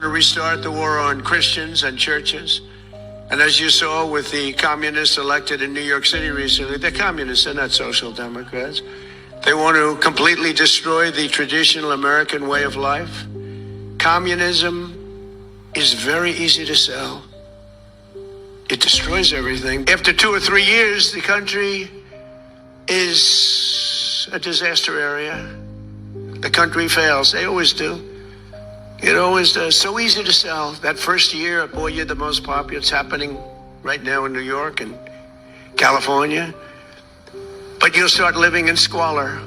To restart the war on Christians and churches. And as you saw with the communists elected in New York City recently, they're communists, they're not social democrats. They want to completely destroy the traditional American way of life. Communism is very easy to sell. It destroys everything. After 2 or 3 years, the country is a disaster area. The country fails. They always do. It always does. So easy to sell. That first year, boy, you're the most popular. It's happening right now in New York and California. But you'll start living in squalor.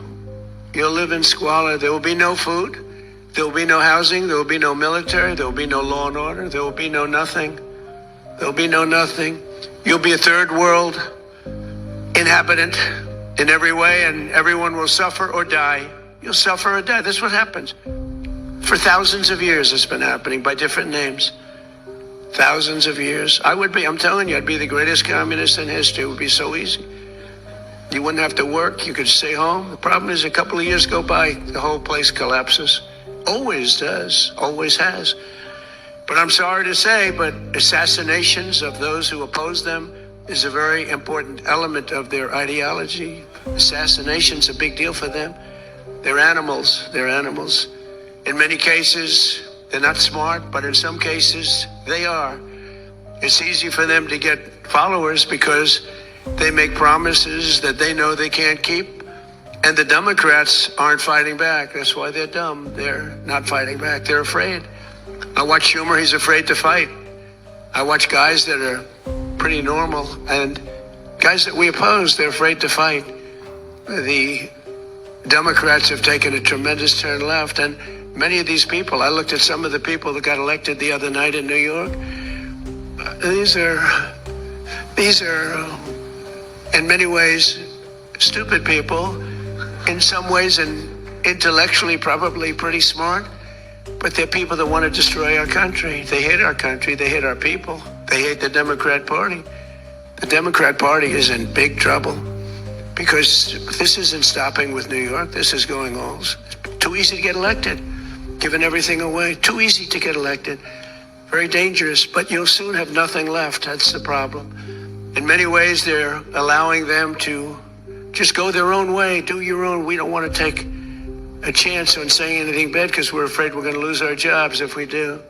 You'll live in squalor. There will be no food. There will be no housing. There will be no military. There will be no law and order. There will be no nothing. There will be no nothing. You'll be a third world inhabitant in every way, and everyone will suffer or die. You'll suffer or die. That's what happens. For thousands of years, it's been happening by different names. Thousands of years. I'm telling you, I'd be the greatest communist in history. It would be so easy. You wouldn't have to work. You could stay home. The problem is a couple of years go by, the whole place collapses. Always does. Always has. But I'm sorry to say, but assassinations of those who oppose them is a very important element of their ideology. Assassination's a big deal for them. They're animals. They're animals. In many cases, they're not smart, but in some cases, they are. It's easy for them to get followers because they make promises that they know they can't keep. And the Democrats aren't fighting back. That's why they're dumb. They're not fighting back. They're afraid. I watch Schumer. He's afraid to fight. I watch guys that are pretty normal and guys that we oppose, they're afraid to fight. The Democrats have taken a tremendous turn left, and many of these people, I looked at some of the people that got elected the other night in New York. These are in many ways stupid people, in some ways and intellectually probably pretty smart, but they're people that want to destroy our country. They hate our country. They hate our people. They hate the Democrat Party. The Democrat Party is in big trouble because this isn't stopping with New York. This is going on. It's too easy to get elected. Giving everything away. Too easy to get elected. Very dangerous, but you'll soon have nothing left. That's the problem. In many ways, they're allowing them to just go their own way, do your own. We don't want to take a chance on saying anything bad because we're afraid we're going to lose our jobs if we do.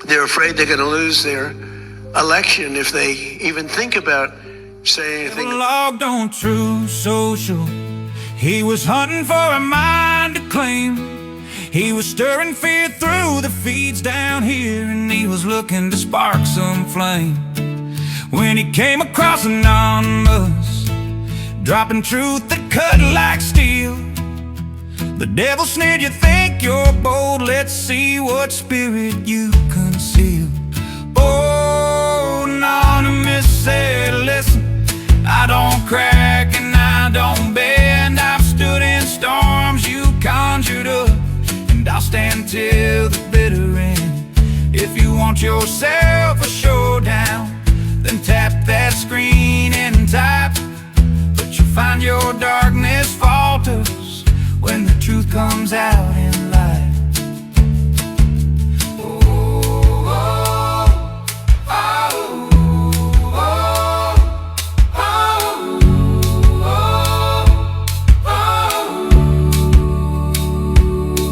They're afraid they're going to lose their election if they even think about saying anything. Logged on Truth Social. He was hunting for a mind to claim. He was stirring fear through the feeds down here, and he was looking to spark some flame. When he came across Anonymous, dropping truth that cut like steel, the devil sneered, "You think you're bold? Let's see what spirit you conceal." Oh, Anonymous said, "Listen, I don't crack and I don't bend. I've stood in storms you conjured up, and I'll stand till the bitter end. If you want yourself a showdown, then tap that screen and type. But you'll find your darkness falters when the truth comes out in light."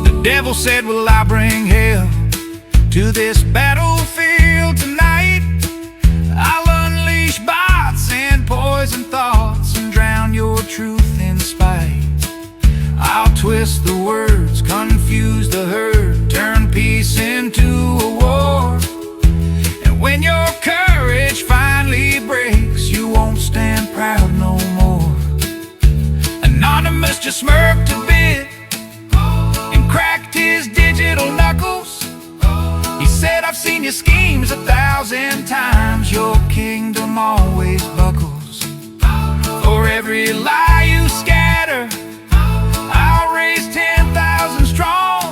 The devil said, "Will I bring hell to this battlefield tonight? I'll unleash bots and poison thoughts and drown your truth in spite. I'll twist the words, confuse the herd, turn peace into a war. And when your courage finally breaks, you won't stand proud no more." Anonymous just smirked a bit and cracked his digital knuckles. He said, "I've seen your schemes 1,000 times. Your kingdom always buckles. For every lie you scatter, I'll raise 10,000 strong.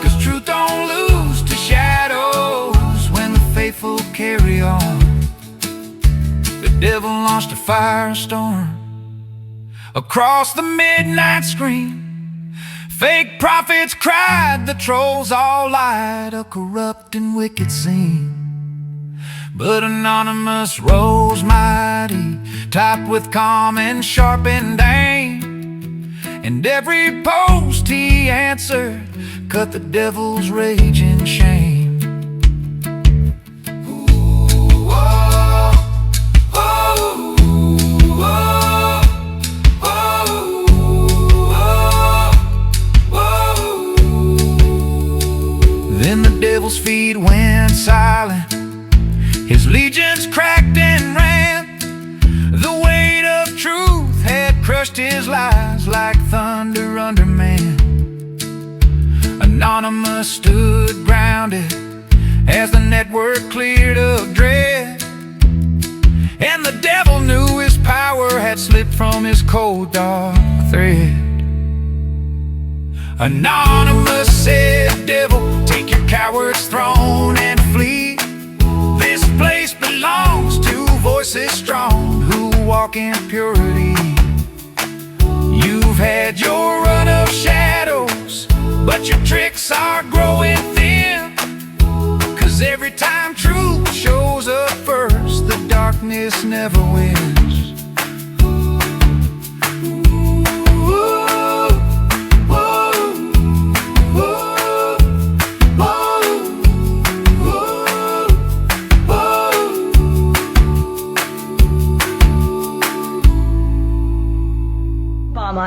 'Cause truth don't lose to shadows when the faithful carry on." The devil launched a firestorm across the midnight screen, Fake prophets cried, the trolls all lied, a corrupt and wicked scene. But Anonymous rose mighty, topped with calm and sharpened aim. And every post he answered cut the devil's rage in shame. Then the devil's feet went silent, his legions cracked and ran. The weight of truth had crushed his lies like thunder under man. Anonymous stood grounded as the network cleared of dread, and the devil knew his power had slipped from his cold dark thread. Anonymous said, devil, take your coward's throne and flee. This place belongs to voices strong who walk in purity. You've had your run of shadows, but your tricks are growing thin. 'Cause every time truth shows up first, the darkness never wins.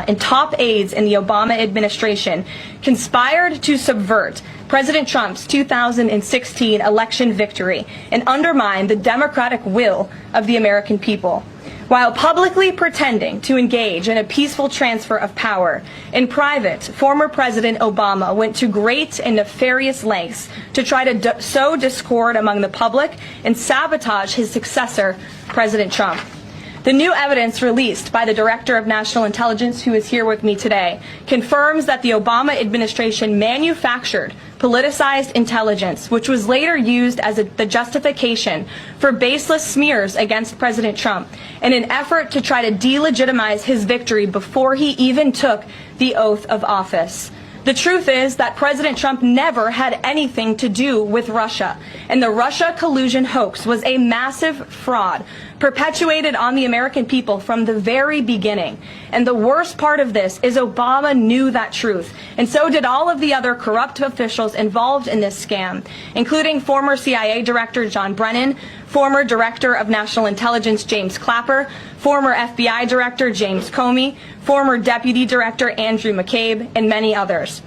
And top aides in the Obama administration conspired to subvert President Trump's 2016 election victory and undermine the democratic will of the American people. While publicly pretending to engage in a peaceful transfer of power, in private, former President Obama went to great and nefarious lengths to try to sow discord among the public and sabotage his successor, President Trump. The new evidence released by the Director of National Intelligence, who is here with me today, confirms that the Obama administration manufactured politicized intelligence, which was later used as the justification for baseless smears against President Trump in an effort to try to delegitimize his victory before he even took the oath of office. The truth is that President Trump never had anything to do with Russia, and the Russia collusion hoax was a massive fraud perpetuated on the American people from the very beginning. And the worst part of this is Obama knew that truth, and so did all of the other corrupt officials involved in this scam, including former CIA Director John Brennan, former Director of National Intelligence James Clapper, former FBI Director James Comey, former Deputy Director Andrew McCabe, and many others.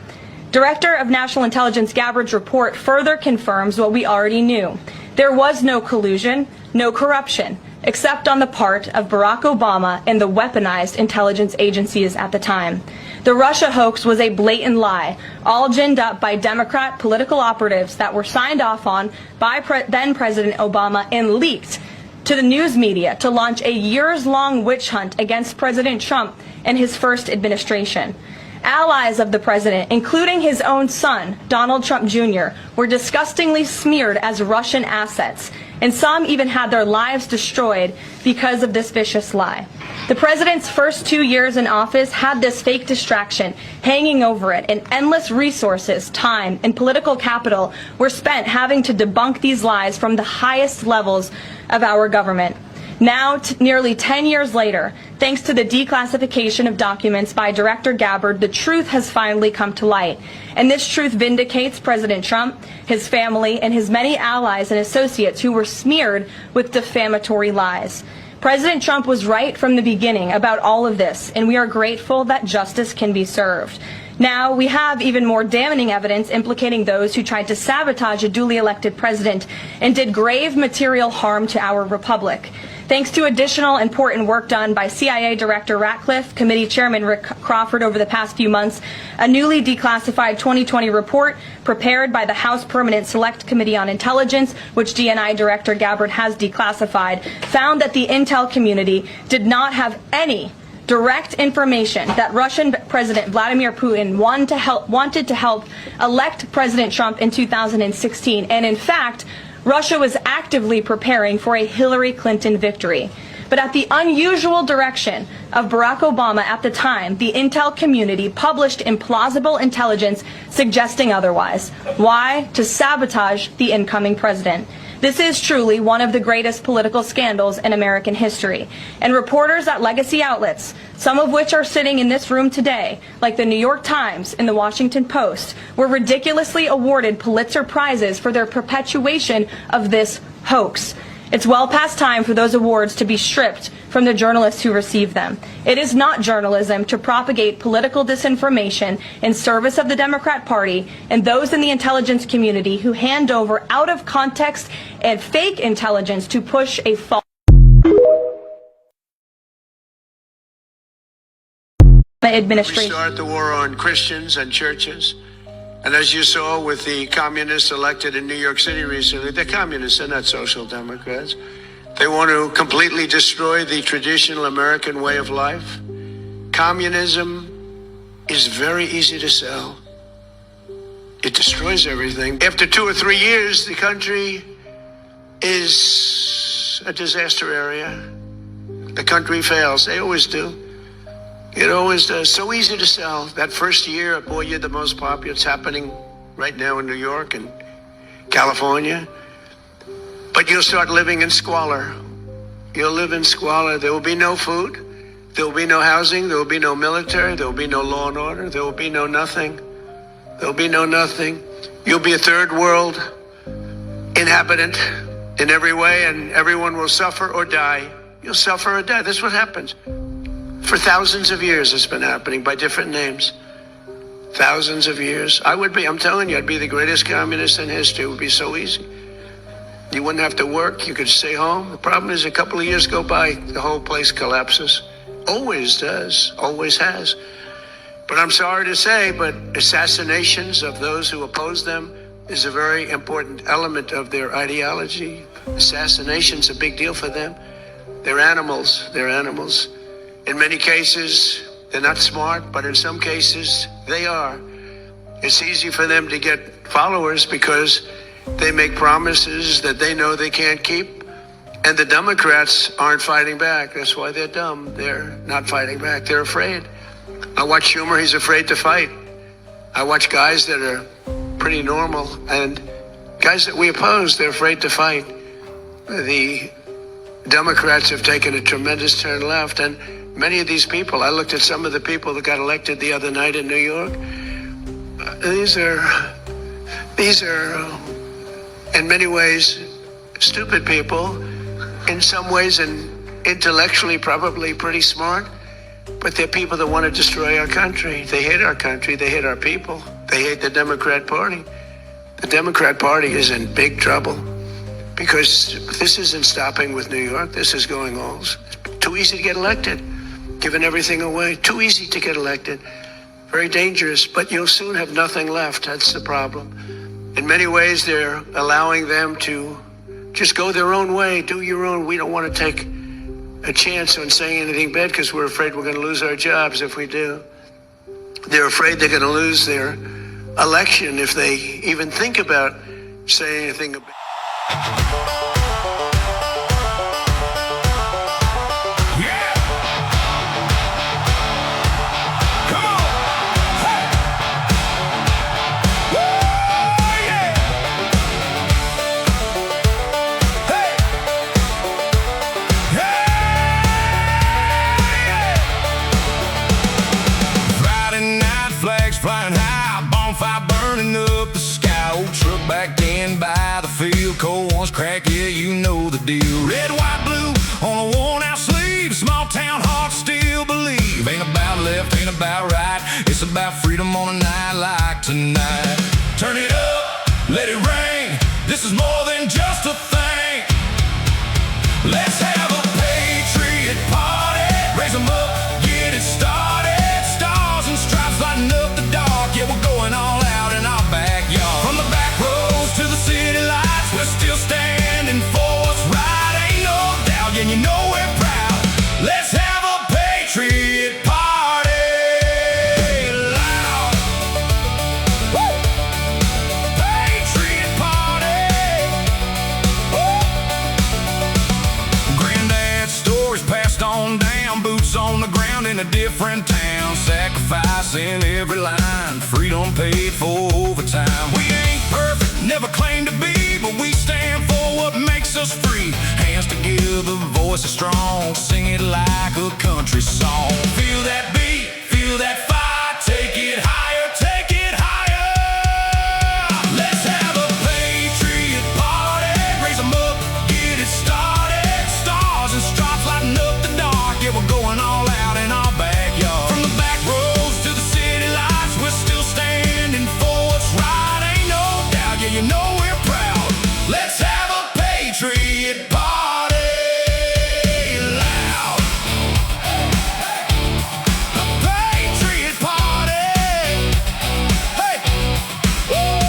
Director of National Intelligence Gabbard's report further confirms what we already knew. There was no collusion, no corruption, except on the part of Barack Obama and the weaponized intelligence agencies at the time. The Russia hoax was a blatant lie, all ginned up by Democrat political operatives that were signed off on by then President Obama and leaked to the news media to launch a years-long witch hunt against President Trump and his first administration. Allies of the president, including his own son, Donald Trump Jr., were disgustingly smeared as Russian assets, and some even had their lives destroyed because of this vicious lie. The president's first 2 years in office had this fake distraction hanging over it, and endless resources, time, and political capital were spent having to debunk these lies from the highest levels of our government. Now, nearly 10 years later, thanks to the declassification of documents by Director Gabbard, the truth has finally come to light. And this truth vindicates President Trump, his family, and his many allies and associates who were smeared with defamatory lies. President Trump was right from the beginning about all of this, and we are grateful that justice can be served. Now, we have even more damning evidence implicating those who tried to sabotage a duly elected president and did grave material harm to our republic. Thanks to additional important work done by CIA Director Ratcliffe, Committee Chairman Rick Crawford over the past few months, a newly declassified 2020 report prepared by the House Permanent Select Committee on Intelligence, which DNI Director Gabbard has declassified, found that the intel community did not have any direct information that Russian President Vladimir Putin wanted to help elect President Trump in 2016, and in fact, Russia was actively preparing for a Hillary Clinton victory. But at the unusual direction of Barack Obama at the time, the intel community published implausible intelligence suggesting otherwise. Why? To sabotage the incoming president. This is truly one of the greatest political scandals in American history. And reporters at legacy outlets, some of which are sitting in this room today, like the New York Times and the Washington Post, were ridiculously awarded Pulitzer Prizes for their perpetuation of this hoax. It's well past time for those awards to be stripped from the journalists who receive them. It is not journalism to propagate political disinformation in service of the Democrat Party and those in the intelligence community who hand over out of context and fake intelligence to push a false administration. We start the war on Christians and churches. And as you saw with the communists elected in New York City recently, they're communists, they're not social democrats. They want to completely destroy the traditional American way of life. Communism is very easy to sell. It destroys everything. After 2 or 3 years, the country is a disaster area. The country fails. They always do. It always does. So easy to sell. That first year, boy, you're the most popular. It's happening right now in New York and California. But you'll start living in squalor. You'll live in squalor. There will be no food. There will be no housing. There will be no military. There will be no law and order. There will be no nothing. There will be no nothing. You'll be a third world inhabitant in every way, and everyone will suffer or die. You'll suffer or die. That's what happens. For thousands of years, it's been happening by different names. Thousands of years. I'm telling you, I'd be the greatest communist in history. It would be so easy. You wouldn't have to work. You could stay home. The problem is a couple of years go by, the whole place collapses. Always does. Always has. But I'm sorry to say, but assassinations of those who oppose them is a very important element of their ideology. Assassination's a big deal for them. They're animals. They're animals. In many cases, they're not smart, but in some cases, they are. It's easy for them to get followers because they make promises that they know they can't keep. And the Democrats aren't fighting back. That's why they're dumb. They're not fighting back. They're afraid. I watch Schumer. He's afraid to fight. I watch guys that are pretty normal and guys that we oppose, they're afraid to fight. The Democrats have taken a tremendous turn left, and many of these people, I looked at some of the people that got elected the other night in New York. These are in many ways stupid people, in some ways and intellectually probably pretty smart, but they're people that want to destroy our country. They hate our country. They hate our people. They hate the Democrat Party. The Democrat Party is in big trouble because this isn't stopping with New York. This is going on. It's too easy to get elected, giving everything away. Too easy to get elected. Very dangerous, but you'll soon have nothing left. That's the problem. In many ways, they're allowing them to just go their own way, do your own. We don't want to take a chance on saying anything bad because we're afraid we're going to lose our jobs if we do. They're afraid they're going to lose their election if they even think about saying anything about flying high, bonfire burning up the sky. Old truck backed in by the field, cold ones crack, yeah, you know the deal. Red, white, blue on a worn out sleeve, small town heart still believe. Ain't about left, ain't about right, it's about freedom on a night like tonight. Turn it up, let it rain, this is more than just a thing. Let's have a patriot party, raise them up, get it started. Stars and stripes lighting up the dark, yeah, we're going all out in our backyard. From the back roads to the city lights, we're still standing for what's right, ain't no doubt, yeah, you know we're proud. Let's have a patriot party, loud. Woo! Patriot party. Woo! in a different town, sacrificing every line, freedom paid for overtime. We ain't perfect, never claim to be, but we stand for what makes us free. Hands together, voices strong, sing it like a country song. Feel that beat, feel that fire, take it higher, take it higher. Let's have a patriot party, raise 'em up, get it started. Stars and stripes lighting up the dark, yeah, we're going all out in our backyard. From the back roads to the city lights, we're still standing for what's right. Ain't no doubt, yeah, you know we're proud. Let's have a patriot party loud. A patriot party. Hey. Woo.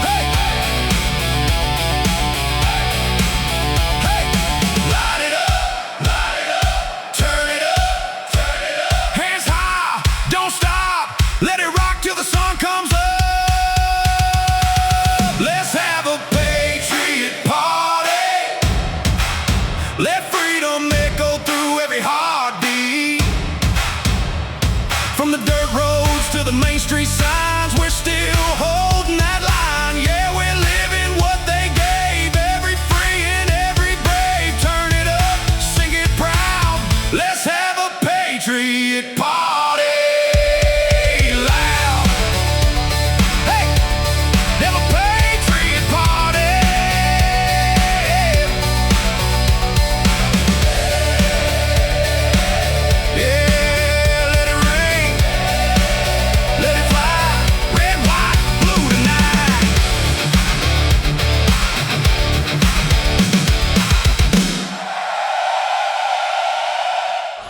Hey. Hey. Light it up, turn it up, hands high, don't stop, let it rock till the sun comes up. Let's have a patriot party, let freedom echo through every heartbeat. From the dirt roads to the main street signs, we're still holding that line. Yeah, we're living what they gave, every free and every brave. Turn it up, sing it proud. Let's have a patriot party loud. Hey, have a patriot party. Yeah, let it rain, let it fly, red, white, blue tonight.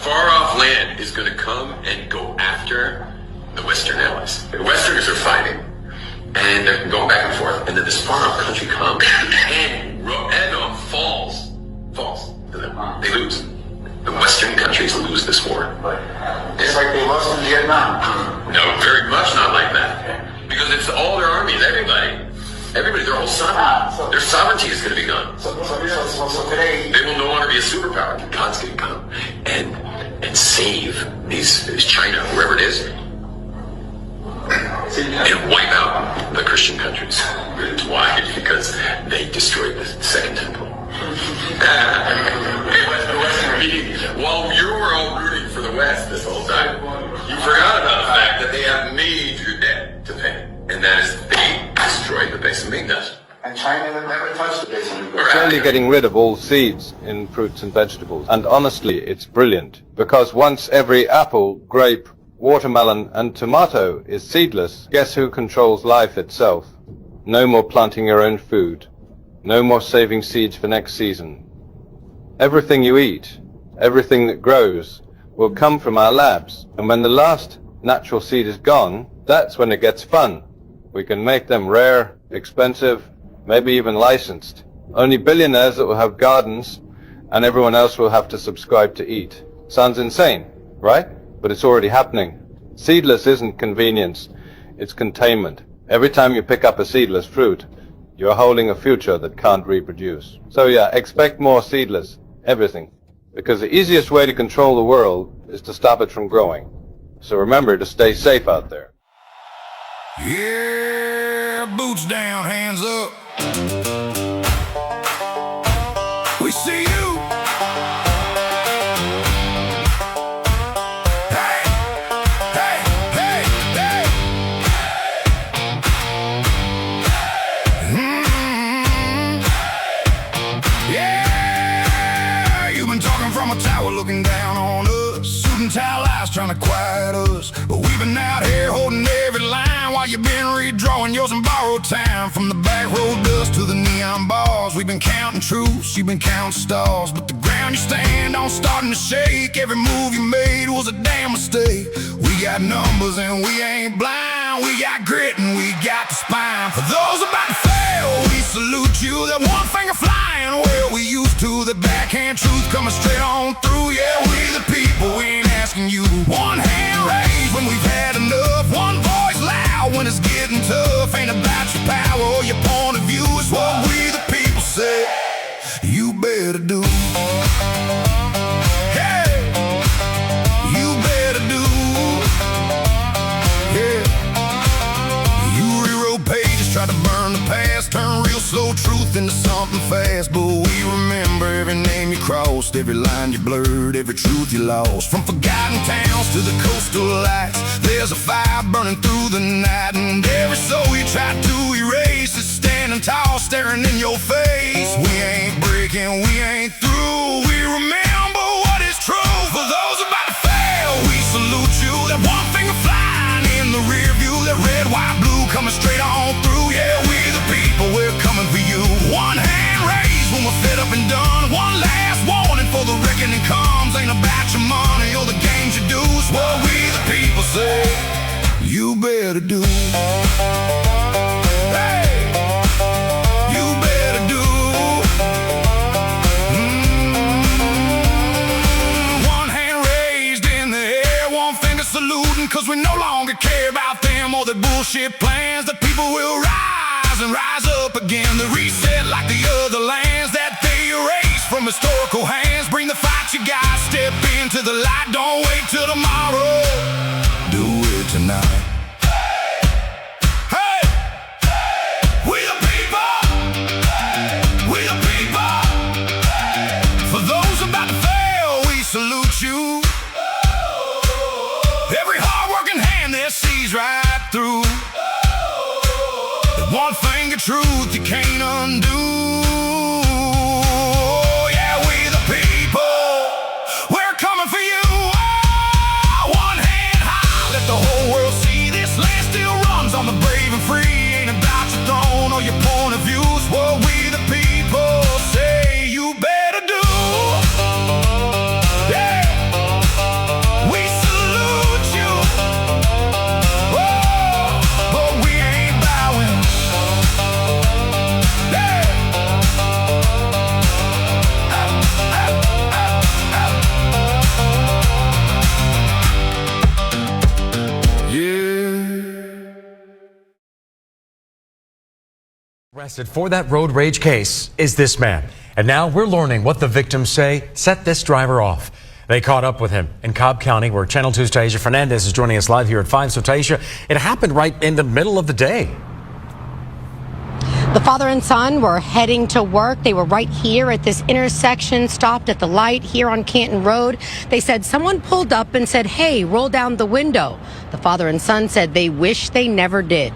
Far-off land is going to come and go after the Western allies. The Westerners are fighting, and they're going back and forth. And then this far-off country comes and falls to them. They lose. The Western countries lose this war. It's like they lost in Vietnam. No, very much not like that. Because it's all their armies, everybody, their whole sovereignty. Their sovereignty is going to be gone. So today, They will no longer be a superpower. God's going to come and save these China, whoever it is, and wipe out the Christian countries. Why? Because they destroyed the Second Temple. While you were all rooting for the West this whole time, you forgot about the fact that they have major debt to pay, and that is they destroyed the base of Migdosh. and China never touched the base of New It's only getting rid of all seeds in fruits and vegetables. And honestly, it's brilliant. Because once every apple, grape, watermelon and tomato is seedless, guess who controls life itself? No more planting your own food. No more saving seeds for next season. Everything you eat, everything that grows, will come from our labs. And when the last natural seed is gone, that's when it gets fun. We can make them rare, expensive, maybe even licensed. Only billionaires that will have gardens, and everyone else will have to subscribe to eat. Sounds insane, right? But it's already happening. Seedless isn't convenience, it's containment. Every time you pick up a seedless fruit, you're holding a future that can't reproduce. So yeah, expect more seedless, everything. Because the easiest way to control the world is to stop it from growing. So remember to stay safe out there. Yeah, boots down, hands up. We see you. Hey, hey, hey, hey. Yeah, you've been talking from a tower looking down on us. Suit and tie lies trying to quiet us. But we've been out here holding every line while you've been redrawing yours in borrowed time. From the back road dust to the neon bars, we've been counting truths, you've been counting stars. But the ground you stand on starting to shake. Every move you made was a damn mistake. We got numbers and we ain't blind. We got grit and we got the spine. For those about to fail, we salute you. That one finger flying where we used to. The backhand truth coming straight on through. Yeah, we the people, we ain't asking you. One hand raised when we've had enough. One voice loud when it's getting tough. Ain't about your power or your point of view. It's what we the people say. You better truth into something fast, but we remember every name you crossed, every line you blurred, every truth you lost. From forgotten towns to the coastal lights, there's a fire burning through the night, and every soul you try to erase is standing tall, staring in your face. We ain't breaking, we ain't through, we remember what is true. For those about to fail, we salute you. That one finger flying in the rear view, that red, white, blue coming straight on through. Yeah, we the people, we're coming for you. One hand raised when we're fed up and done. One last warning for the reckoning comes. Ain't about your money or the games you do. It's what we the people say you better do. Hey, you better do. One hand raised in the air, one finger saluting, 'cause we no longer care about them or their bullshit plans. The people will rise and rise up again. The reset like the other lands that they erase from historical hands. Bring the fight you got, step into the light. Don't wait till tomorrow, do it tonight. Hey, we the people, we the people. For those about to fail, we salute you. Every hard-working hand that sees right through. One finger truth you can't undo. Yeah, we the people, we're coming for you. One hand high, let the whole world see. This land still runs on the brave and free. Ain't about your throne or your point of view. It's what we the people say you better do. Yeah, we salute you. Oh, but we ain't bowing. Arrested for that road rage case is this man. And now we're learning what the victims say set this driver off. They caught up with him in Cobb County, where Channel 2's Taisha Fernandez is joining us live here at 5. So Taisha, it happened right in the middle of the day. The father and son were heading to work. They were right here at this intersection, stopped at the light here on Canton Road. They said someone pulled up and said, "Hey, roll down the window." The father and son said they wish they never did.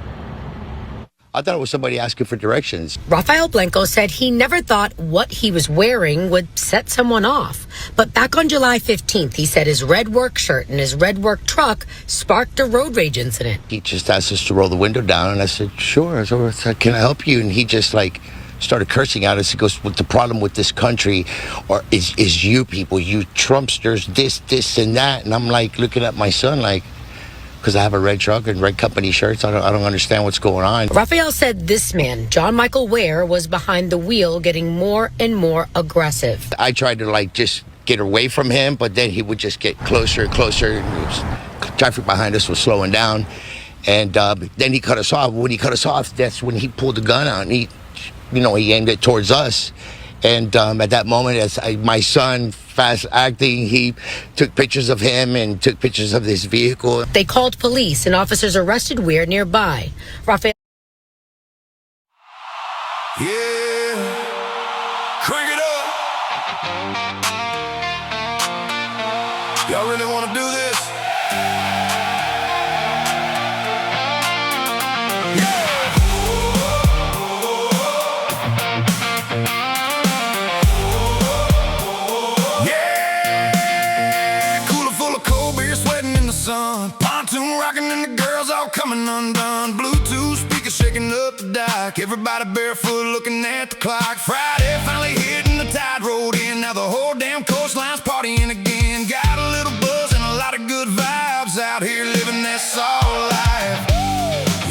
I thought it was somebody asking for directions. Rafael Blanco said he never thought what he was wearing would set someone off. But back on July 15th, he said his red work shirt and his red work truck sparked a road rage incident. He just asked us to roll the window down, and I said, sure. So I said, can I help you? And he just started cursing at us. He goes, "What the problem with this country or is you people, you Trumpsters, this, and that." And I'm like looking at my son like, because I have a red truck and red company shirts. I don't understand what's going on. Rafael said this man, John Michael Ware, was behind the wheel, getting more and more aggressive. I tried to just get away from him, but then he would just get closer and closer. Traffic behind us was slowing down, and then he cut us off. When he cut us off, that's when he pulled the gun out and he aimed it towards us. And at that moment, as my son, fast acting, he took pictures of him and took pictures of this vehicle. They called police and officers arrested Weir nearby. Rafael. Yeah, crank it up. Y'all really want to do this? Sun, pontoon rocking and the girls all coming undone. Bluetooth speakers shaking up the dock. Everybody barefoot looking at the clock. Friday finally hitting the tide rolled in. Now the whole damn coastline's partying again. Got a little buzz and a lot of good vibes out here living that soul life.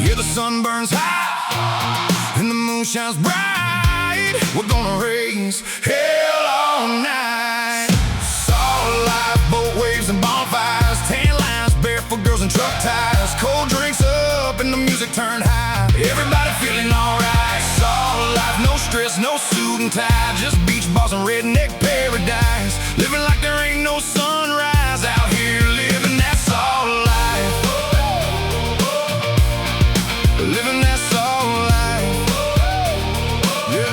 Yeah, the sun burns hot and the moon shines bright. We're gonna raise hell all night. Soul life, boat waves and bonfires, tan lines, barefoot girls and truck tires, cold drinks up and the music turned high. Everybody feeling alright. Soul life, no stress, no suit and tie, just beach balls and redneck paradise. Living like there ain't no sunrise out here, living that soul life. Living that soul life. Yeah.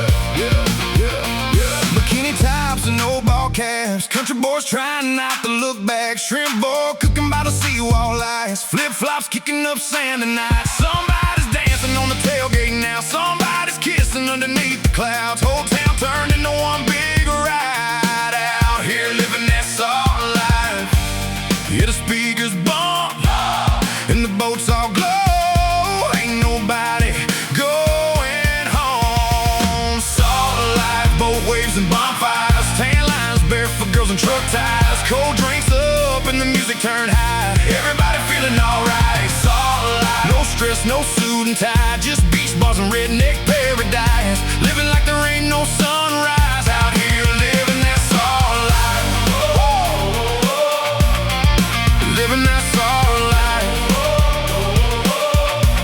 Country boys trying not to look back. Shrimp boil cooking by the seawall ice. Flip-flops kicking up sand tonight. Somebody's dancing on the tailgate now. Somebody's kissing underneath the clouds. Whole town turned into one big ride. Out here living that salt life. Hear the speakers bump and the boats all glow. Ain't nobody going home. Salt life, boat waves and bonfires. Tan lines, barefoot girls and truck tires. Cold drinks up and the music turned high. Everybody feeling alright. Salt life, no stress, no suit and tie. Just beach bars and redneck paradise. Living like there ain't no sunrise. Out here living that salt life. Living that salt life.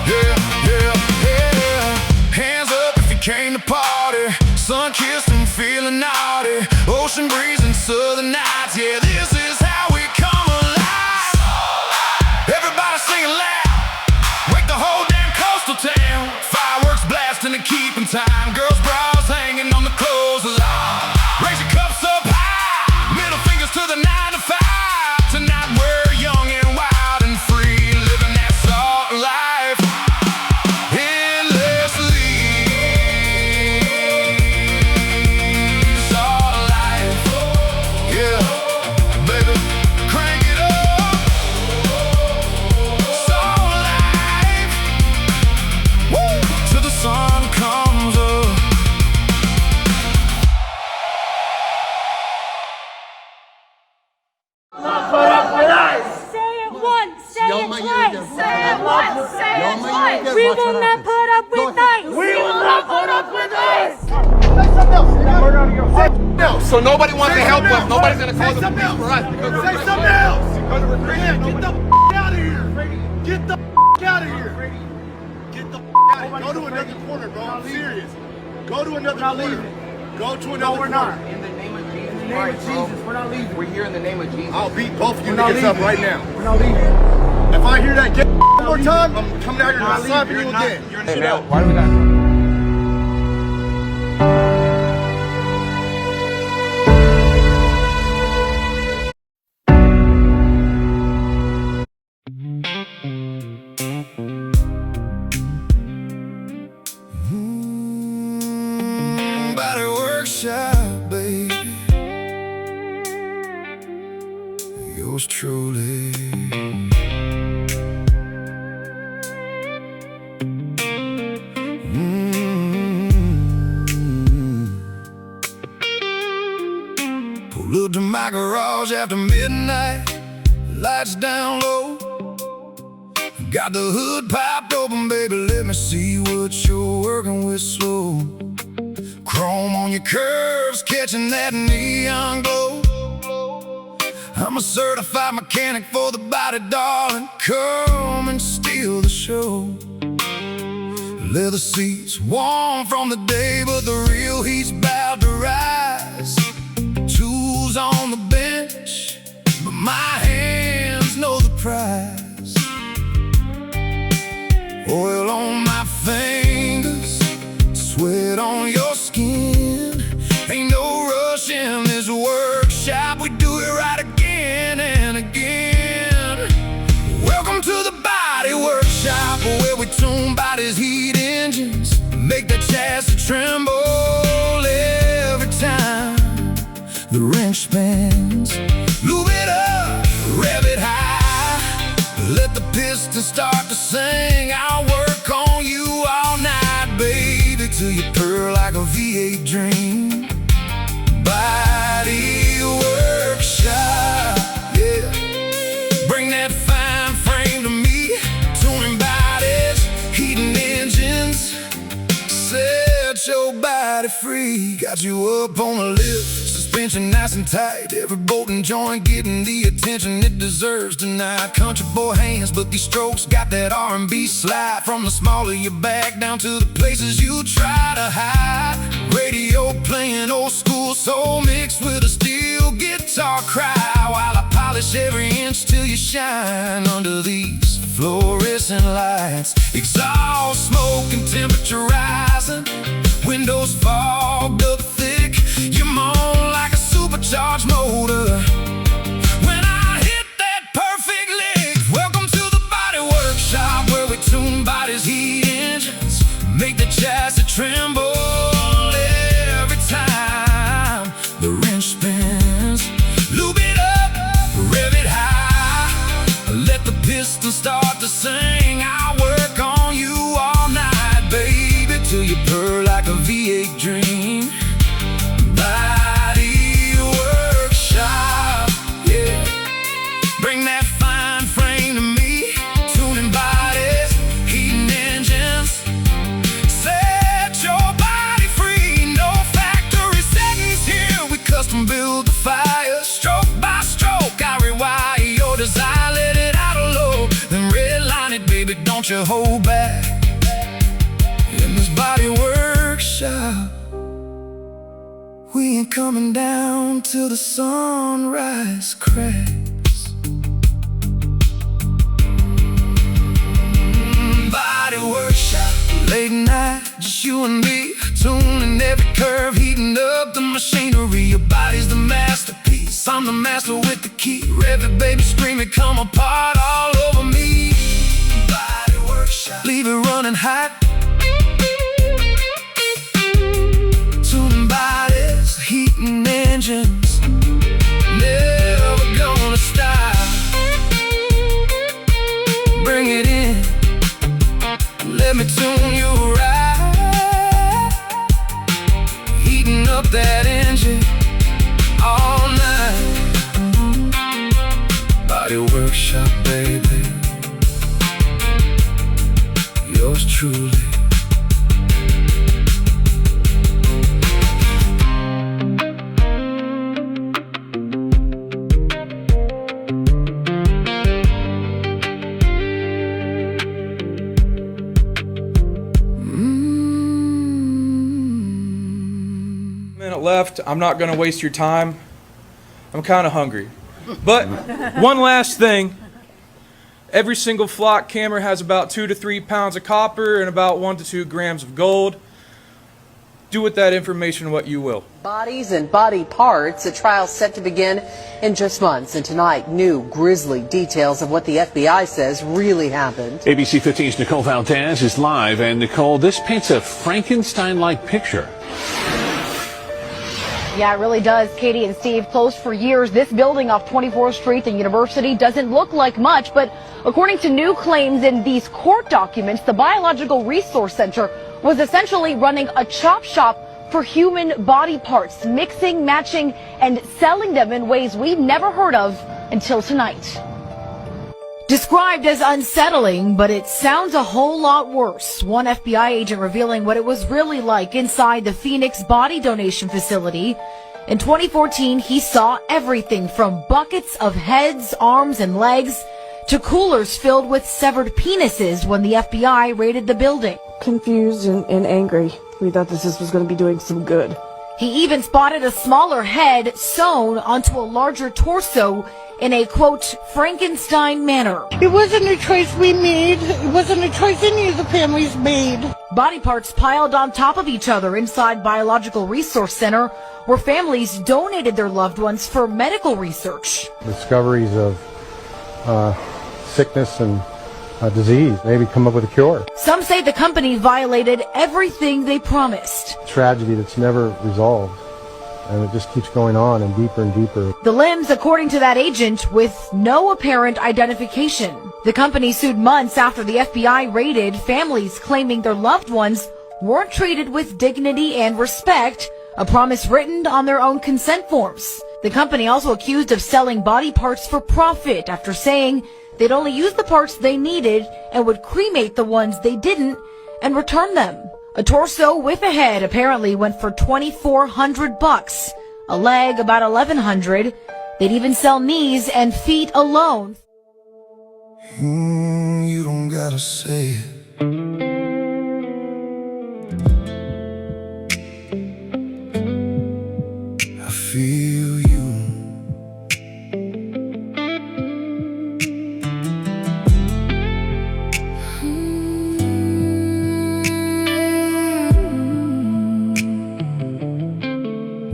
Yeah, yeah, yeah. Hands up if you came to party. Sun kissed and feeling naughty. Ocean breeze and southern nights. Yeah, this is how we come alive. Everybody singing loud. Wake the whole damn coastal town. Fireworks blasting and keeping time. Girls' bras hanging on the clothesline. Raise your cups up high. Middle fingers to the 9 to 5. Tonight we're young and wild and free. Living that salt life endlessly. Salt life. Yeah, baby, crank it up. Salt life. Woo! Till the sun comes up. Say it once, say it twice. Say it once, say it twice. We will not put up with ice. We will not put up with ice. So nobody wants to help us. Nobody's gonna call the police for us because we're Christian. Because we're Christian. Get the out of here! Get the out of here! Get the out of here! Go to another corner, bro. I'm serious. Go to another corner. Go to another corner. In the name of Jesus Christ, We're not leaving. we're here in the name of Jesus. I'll beat both of you niggas up right now. We're not leaving. If I hear that get one more time, I'm coming out here and slapping you again. Hey man, why do we got? Body workshop, baby. Yours truly. Pull up to my garage after midnight. Lights down low. Got the hood popped open, baby. Let me see what you're working with slow. Chrome on your curves, catching that neon glow. I'm a certified mechanic for the body, darling. Come and steal the show. Leather seats, warm from the day, but the real heat's about to rise. Tools on the bench, but my hands know the price. Oil on my fingers, sweat on your skin. Ain't no rush in this workshop. We do it right again and again. Welcome to the body workshop, where we tune bodies, heat engines, make the chassis tremble every time the wrench spins. Lube it up, rev it high, let the piston start to sing. I'll work on you all night, baby, till you purr like a V8 dream. Body workshop, yeah. Bring that fine frame to me. Tuning bodies, heating engines, set your body free. Got you up on a lift, suspension nice and tight. Every bolt and joint getting the attention it deserves tonight. Country boy hands, but these strokes got that R&B slide. From the small of your back down to the places you try to hide. Radio playing old school soul mixed with a steel guitar cry, while I polish every inch till you shine under these fluorescent lights. Exhaust smoke and temperature rising, windows fogged up thick. You moan like a supercharged motor, you hold back in this body workshop. We ain't coming down till the sunrise cracks. Body workshop, late night, just you and me, tuning every curve, heating up the machinery. Your body's the masterpiece, I'm the master with the key. Rev it, baby, scream it, come apart all over me. Body workshop, leave it running hot. Tuning bodies, heating engines, never gonna stop. Bring it in, let me tune you right. Heating up that engine all night. Body workshop, baby, yours truly. Minute left. I'm not going to waste your time. I'm kind of hungry. But one last thing. Every single flock camera has about 2 to 3 pounds of copper and about 1 to 2 grams of gold. Do with that information what you will. Bodies and body parts, a trial set to begin in just months. And tonight, new grisly details of what the FBI says really happened. ABC 15's Nicole Valdez is live. And Nicole, this paints a Frankenstein-like picture. Yeah, it really does. Katie and Steve, closed for years. This building off 24th Street, the university, doesn't look like much, but according to new claims in these court documents, the Biological Resource Center was essentially running a chop shop for human body parts, mixing, matching, and selling them in ways we've never heard of until tonight. Described as unsettling, but it sounds a whole lot worse. One FBI agent revealing what it was really like inside the Phoenix body donation facility. In 2014, he saw everything from buckets of heads, arms, and legs to coolers filled with severed penises when the FBI raided the building. Confused and angry. We thought this was going to be doing some good. He even spotted a smaller head sewn onto a larger torso in a, quote, Frankenstein manner. It wasn't a choice we made. It wasn't a choice any of the families made. Body parts piled on top of each other inside Biological Resource Center, where families donated their loved ones for medical research. Discoveries of sickness and disease, maybe come up with a cure. Some say the company violated everything they promised. Tragedy that's never resolved, and it just keeps going on and deeper. The limbs, according to that agent, with no apparent identification. The company sued months after the FBI raided, families claiming their loved ones weren't treated with dignity and respect, a promise written on their own consent forms. The company also accused of selling body parts for profit after saying they'd only use the parts they needed and would cremate the ones they didn't and return them. A torso with a head apparently went for $2,400, a leg about $1,100. They'd even sell knees and feet alone. You don't gotta say it. I feel you.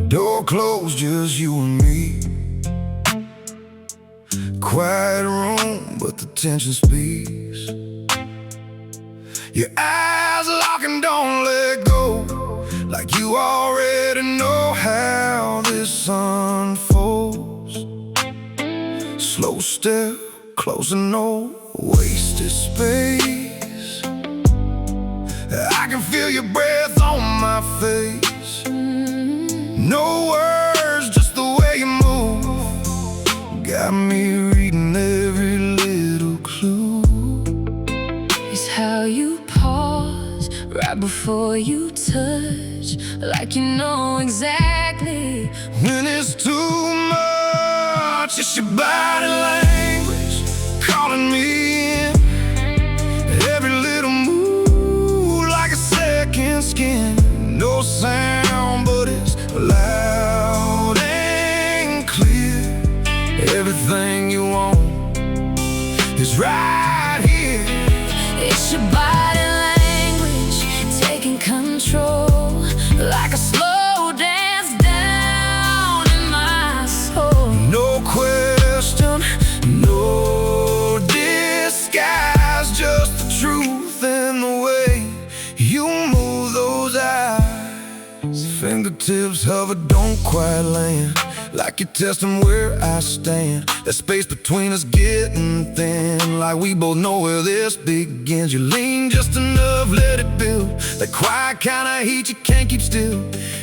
Door closed, just you and me. Quiet room, but the tension speaks. Your eyes lock and don't let go, like you already know how this unfolds. Slow step, closing, no wasted space. I can feel your breath on my face. No words, just the way you move. Got me reading every little clue. It's how you pause right before you touch, like you know exactly when it's too much. It's your body language calling me in. Every fingertips hover, don't quite land. Like you're testing where I stand. That space between us getting thin. Like we both know where this begins. You lean just enough, let it build. That quiet kind of heat you can't keep still.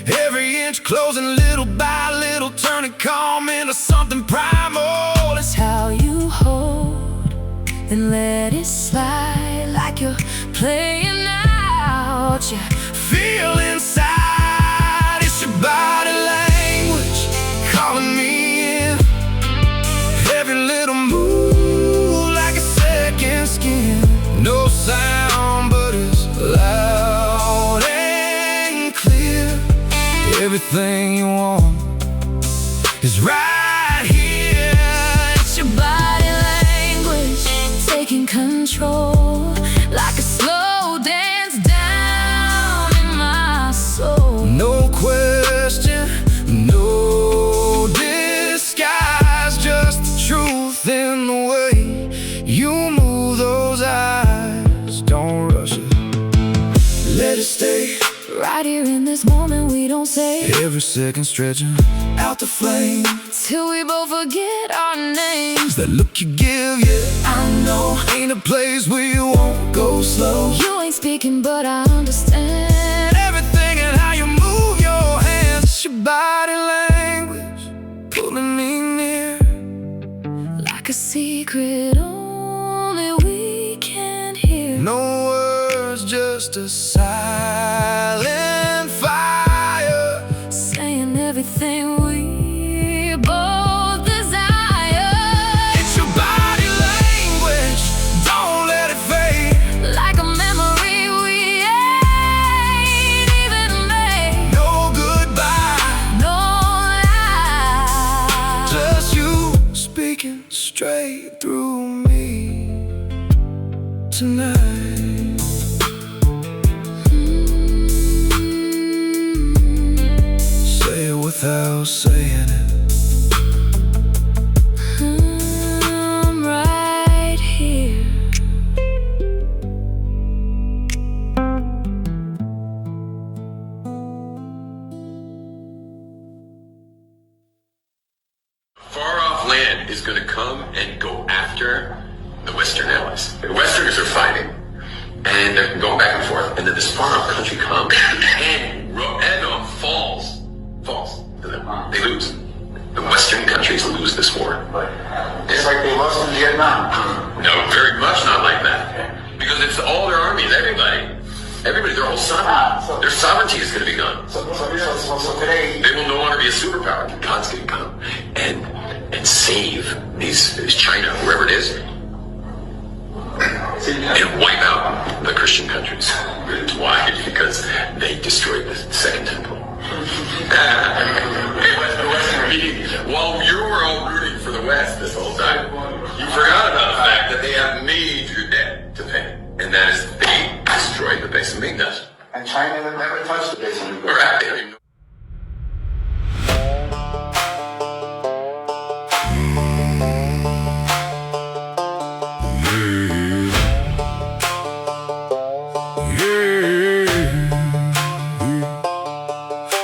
Every inch closing little by little, turning calm into something primal. It's how you hold and let it slide. Like you're playing out, yeah. Feel inside, it's your body language calling me in. Every little move like a second skin. No sound, but it's loud and clear. Everything you want is right here. It's your body language taking control, like a slow dance down in my soul. No question, no disguise, just the truth in the way you move those eyes. Don't rush it, let it stay. Right here in this moment we don't say. Every second stretching out the flame, till we both forget our names. that look you give, yeah, I know. Ain't a place where you won't go slow. You ain't speaking but I understand Everything and how you move your hands. It's your body language pulling me near. like a secret only we can hear. No words, just a silent fire, saying everything we both desire. It's your body language, don't let it fade. Like a memory we ain't even made. No goodbye, no lie, just you speaking straight through me tonight. Say it without saying it. I'm right here. Far-off land is going to come and go after the Western allies. The Westerners are fighting, and they're going back and forth. And then this far-off country comes and falls to them. They lose. The Western countries lose this war. It's like they lost in Vietnam. No, very much not like that. Because it's all their armies, everybody, their whole sovereignty. Their sovereignty is going to be gone. So today, They will no longer be a superpower. God's going to come and save these China, whoever it is, and wipe out the Christian countries. Why? Because they destroyed the Second Temple. While you were all rooting for the West this whole time, you forgot about the fact that they have major debt to pay, and that is they destroyed the base of Mingdas. and China never touched the base of New York. Right. They don't even know.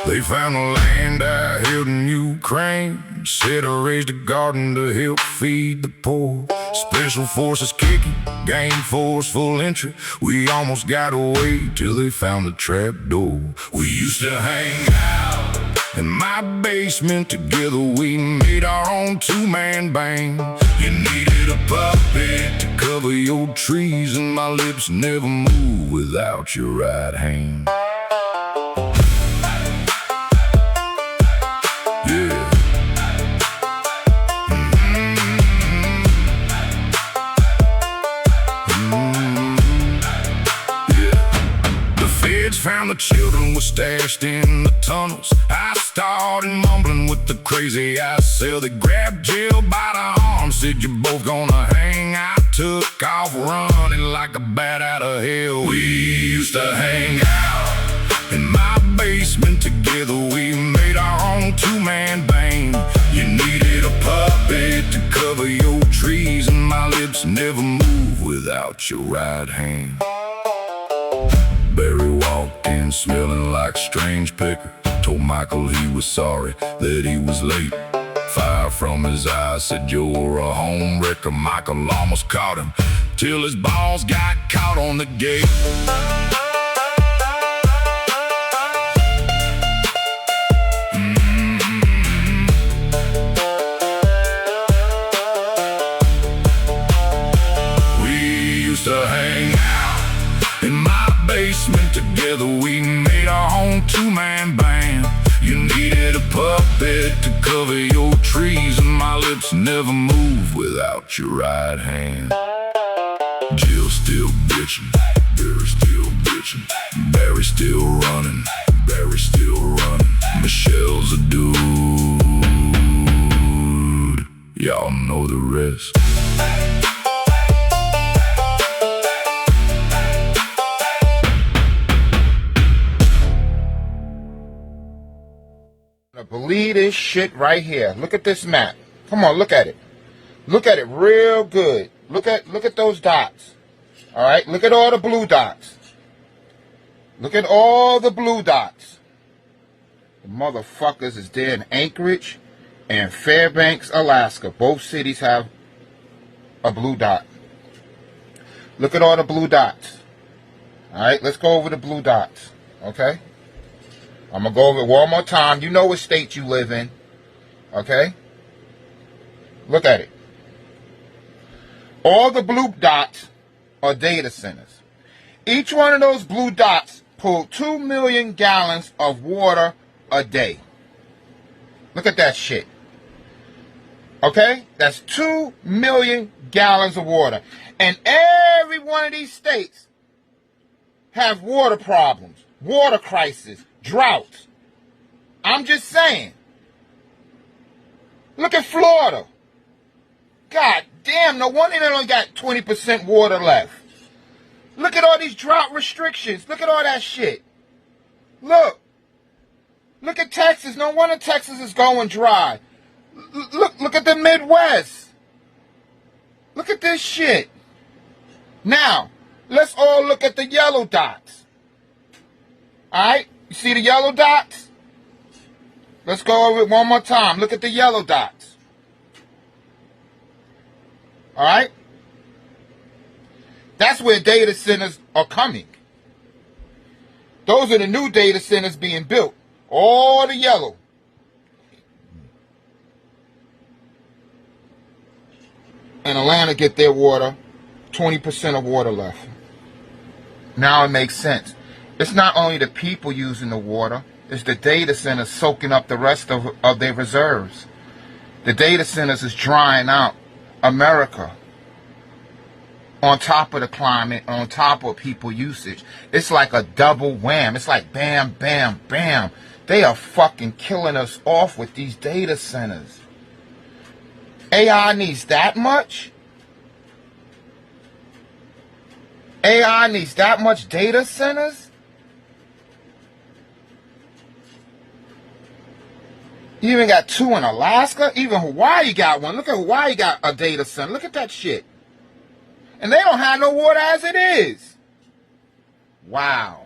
They found the land I held in Ukraine. Said I raised a garden to help feed the poor. Special forces kicking, gain forceful entry. We almost got away till they found the trap door. We used to hang out in my basement together. We made our own two-man band. You needed a puppet to cover your trees, and my lips never move without your right hand. Found the children were stashed in the tunnels. I started mumbling with the crazy I sell. They grabbed Jill by the arm, said you're both gonna hang. I took off running like a bat out of hell. We used to hang out in my basement together. We made our own two-man band. You needed a puppet to cover your trees, and my lips never move without your right hand. Barry walked in smelling like strange picker. told Michael he was sorry that he was late. Fire from his eyes said, "You're a home wrecker." Michael almost caught him till his balls got caught on the gate. To hang out in my basement together, we made our own two-man band. You needed a puppet to cover your trees, and my lips never move without your right hand. Jill's still bitching, Barry's still bitching, Barry's still running, Barry's still running. Michelle's a dude, y'all know the rest. Believe this shit right here. Look at this map. Come on, look at it. Look at it real good. Look at those dots. All right, look at all the blue dots. Look at all the blue dots. The motherfuckers is there in Anchorage and Fairbanks, Alaska. Both cities have a blue dot. Look at all the blue dots. All right, let's go over the blue dots. Okay? I'm going to go over it one more time. You know what state you live in. Okay? Look at it. All the blue dots are data centers. Each one of those blue dots pull 2 million gallons of water a day. Look at that shit. Okay? That's 2 million gallons of water. And every one of these states have water problems, water crisis, droughts. I'm just saying. Look at Florida. God damn, no wonder they only got 20% water left. Look at all these drought restrictions. Look at all that shit. Look. Look at Texas. No wonder Texas is going dry. Look at the Midwest. Look at this shit. Now, let's all look at the yellow dots. Alright? You see the yellow dots? Let's go over it one more time. Look at the yellow dots. Alright? That's where data centers are coming. Those are the new data centers being built. All the yellow. And Atlanta get their water, 20% of water left. Now it makes sense. It's not only the people using the water, it's the data centers soaking up the rest of their reserves. The data centers is drying out America on top of the climate, on top of people usage. It's like a double wham. It's like bam, bam, bam. They are fucking killing us off with these data centers. AI needs that much? AI needs that much data centers? You even got 2 in Alaska. Even Hawaii got one. Look at Hawaii got a data center. Look at that shit. And they don't have no water as it is. Wow.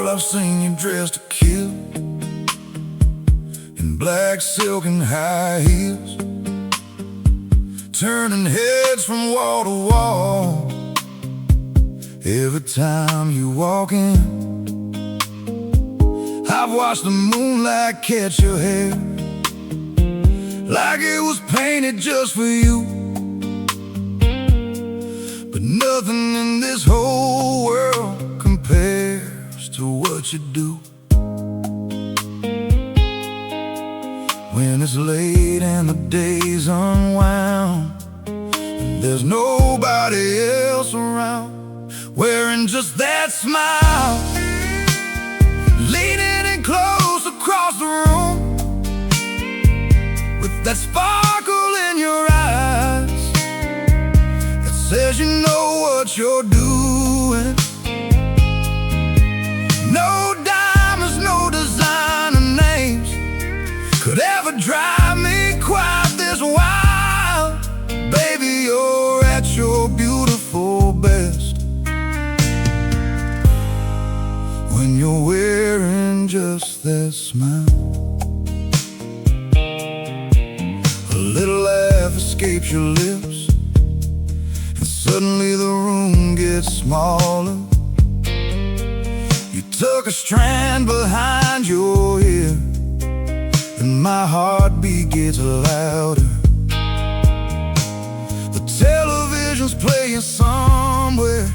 I've seen you dressed to kill in black silk and high heels, turning heads from wall to wall. Every time you walk in, I've watched the moonlight catch your hair like it was painted just for you. But nothing in this whole world compares to what you do. When it's late and the day's unwound and there's nobody else around, wearing just that smile, leaning in close across the room with that spark what you're doing. No diamonds, no designer names could ever drive me quite this wild. Baby, you're at your beautiful best when you're wearing just that smile. A little laugh escapes your lips, and suddenly the room gets smaller. You tuck a strand behind your ear, and my heartbeat gets louder. The television's playing somewhere,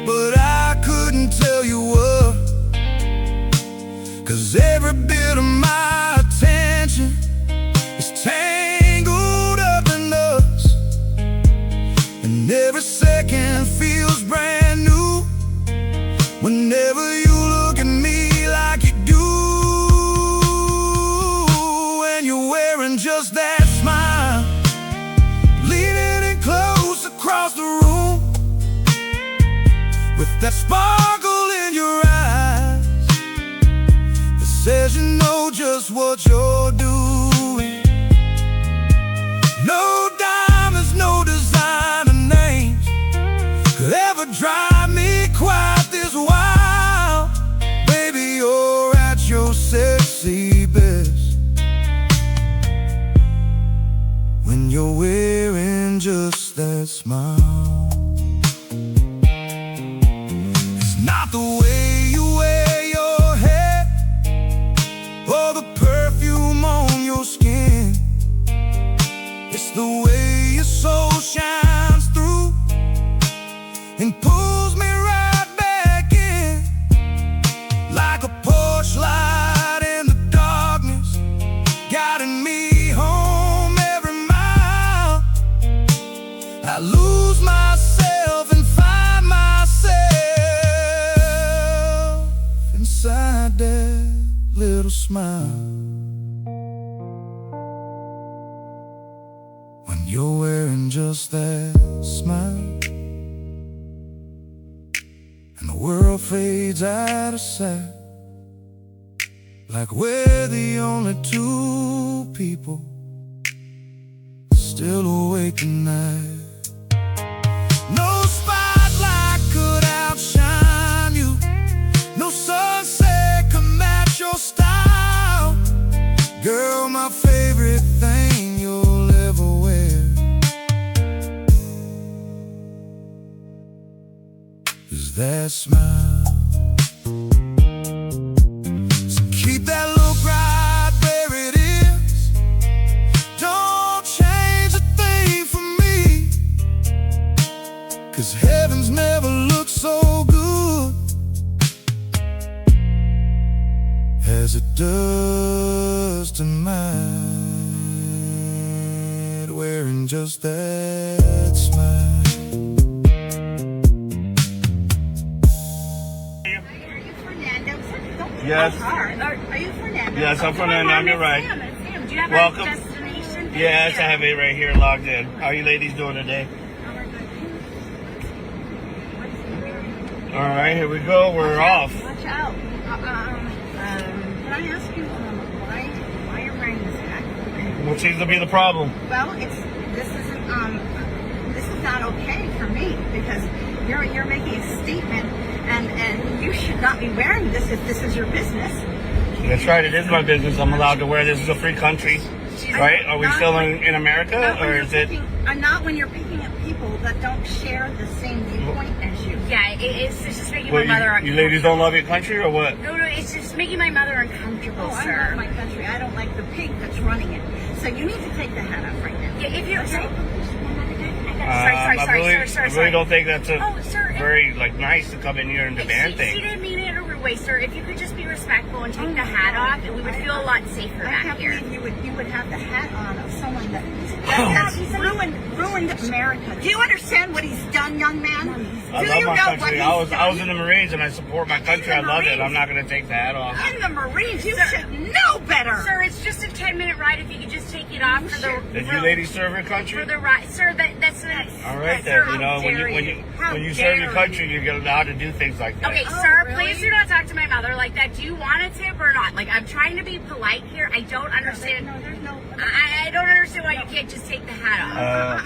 but I couldn't tell you what, 'cause every bit of my attention is tangled up in us, and every second feels brand new whenever you look at me like you do. And you're wearing just that smile, leaning in close across the room, with that sparkle in your eyes that says you know just what you're doing. No diamonds, no designer names could ever drive me quite this wild. Baby, you're at your sexy best when you're wearing just that smile. It's not the way you wear your hair or the perfume on your skin. It's the way your soul shines through and pulls me right back in, like a porch light in the darkness, guiding me home every mile. I lose myself and find myself inside that little smile. When you're wearing just that smile, and the world fades out of sight, like we're the only two people still awake tonight. No spotlight could outshine you, no sunset could match your style. Girl, my favorite thing you'll ever wear is that smile. So keep that look right where it is. Don't change a thing for me, 'cause heaven's never looked so good as it does tonight, wearing just that smile. Yes. Are you Fernando? Yes, I'm Fernando. I'm your right. Sam. Do you have Welcome. a destination? Yes, I have it right here logged in. How are you ladies doing today? All right, here we go. We're off. Watch out. Can I ask you why you're wearing this hat? What seems to be the problem? Well, this is not okay for me, because you're making a statement, and you should not be wearing this if this is your business. That's right. It is my business. I'm allowed to wear this. It's a free country, right? Are we still in America, or is it? Not when you're picking up people that don't share the same viewpoint as you. Yeah, it's just making What, my mother uncomfortable. you ladies don't love your country, or what? No, it's just making my mother uncomfortable, Oh, sir. I love my country. I don't like the pig that's running it. So you need to take the hat off right now. Yeah, if you're okay? I really don't think that's sir, very nice to come in here and demand She things. didn't mean it in a rude way, sir. If you could just be respectful and take the hat off, and we would feel a lot safer I back can't here. believe you would have the hat on of someone that has ruined America. Do you understand what he's done, young man? I love my country. I was in the Marines and I support my country. I love it. I'm not going to take the hat off. In the Marines, you should know better. Sir, it's just a 10-minute ride. If you could just take it off for the. Did you ladies serve your country? For the ride, sir. That's All right then. You know, when you serve your country, you get allowed to do things like that. Okay, sir, please do not talk to my mother like that. Do you want a tip or not? Like, I'm trying to be polite here. I don't understand. I don't understand why you can't just take the hat off.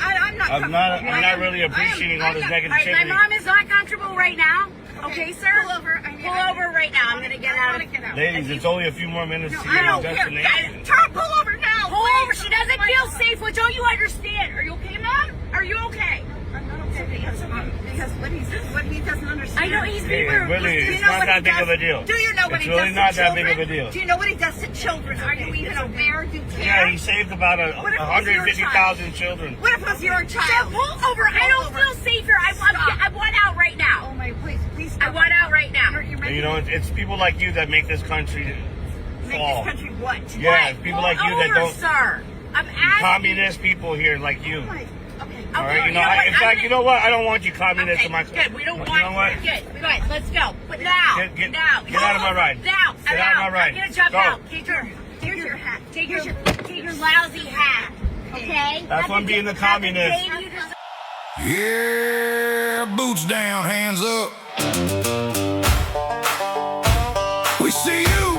I'm not really appreciating all this negativity. My mom is not comfortable right now. Okay, sir? Pull over right now. I'm going to get out of Ladies, it's only a few more minutes to I your don't care. destination. Pull over now. Pull over. She doesn't feel safe. What don't you understand? Are you okay, Mom? Are you okay? I'm not okay. Because what he doesn't understand. I know he's being rude. Really, it's not that big of a deal. Do you know what he does to children? It's really not that big of a deal. Do you know what he does to children? Are you even aware? Do you care? Yeah, he saved about 150,000 children. What if it was your child? Pull over. I don't feel safe here. I want out right now. Oh my, please stop. I want out right now. You know, it's people like you that make this country fall. Make this country what? Yeah, people like you that don't. Sir. I'm asking. Communist people here like you. Okay. All right, in fact, you know what? I don't want you communists in my country. Good. We don't want. You know what? Good. Let's go. But now. Get now. Get out of my ride. Now. Get out of my ride. I'm gonna jump Go. out. Take your hat. Take your lousy hat. Okay. That's one being the communist. Yeah, boots down, hands up. We see you.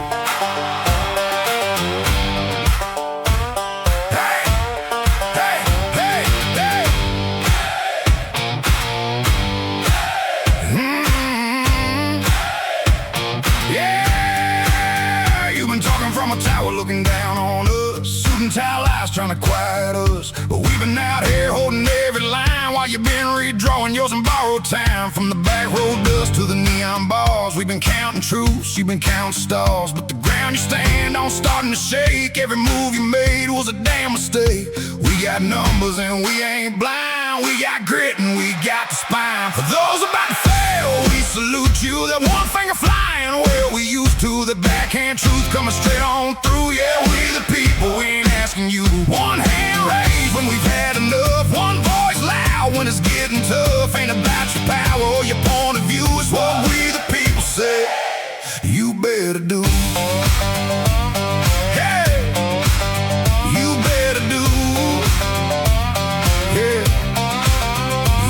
Hey, hey, hey, hey. Yeah, you've been talking from a tower looking down on us. Suit and tie lies trying to quiet us. But we've been out here holding every line while you've been redrawing yours in borrowed time. From the back road dust to the neon bars, we've been counting truths, you've been counting stars. But the ground you stand on starting to shake. Every move you made was a damn mistake. We got numbers and we ain't blind. We got grit and we got the spine. For those about to fail, we salute you. That one finger flying where we used to. The backhand truth coming straight on through. Yeah, we the people, we ain't asking you. One hand raised when we've had enough. One voice loud when it's getting tough. Ain't about your power or your point of view. It's what we the people say you better do. Hey, you better do. Yeah,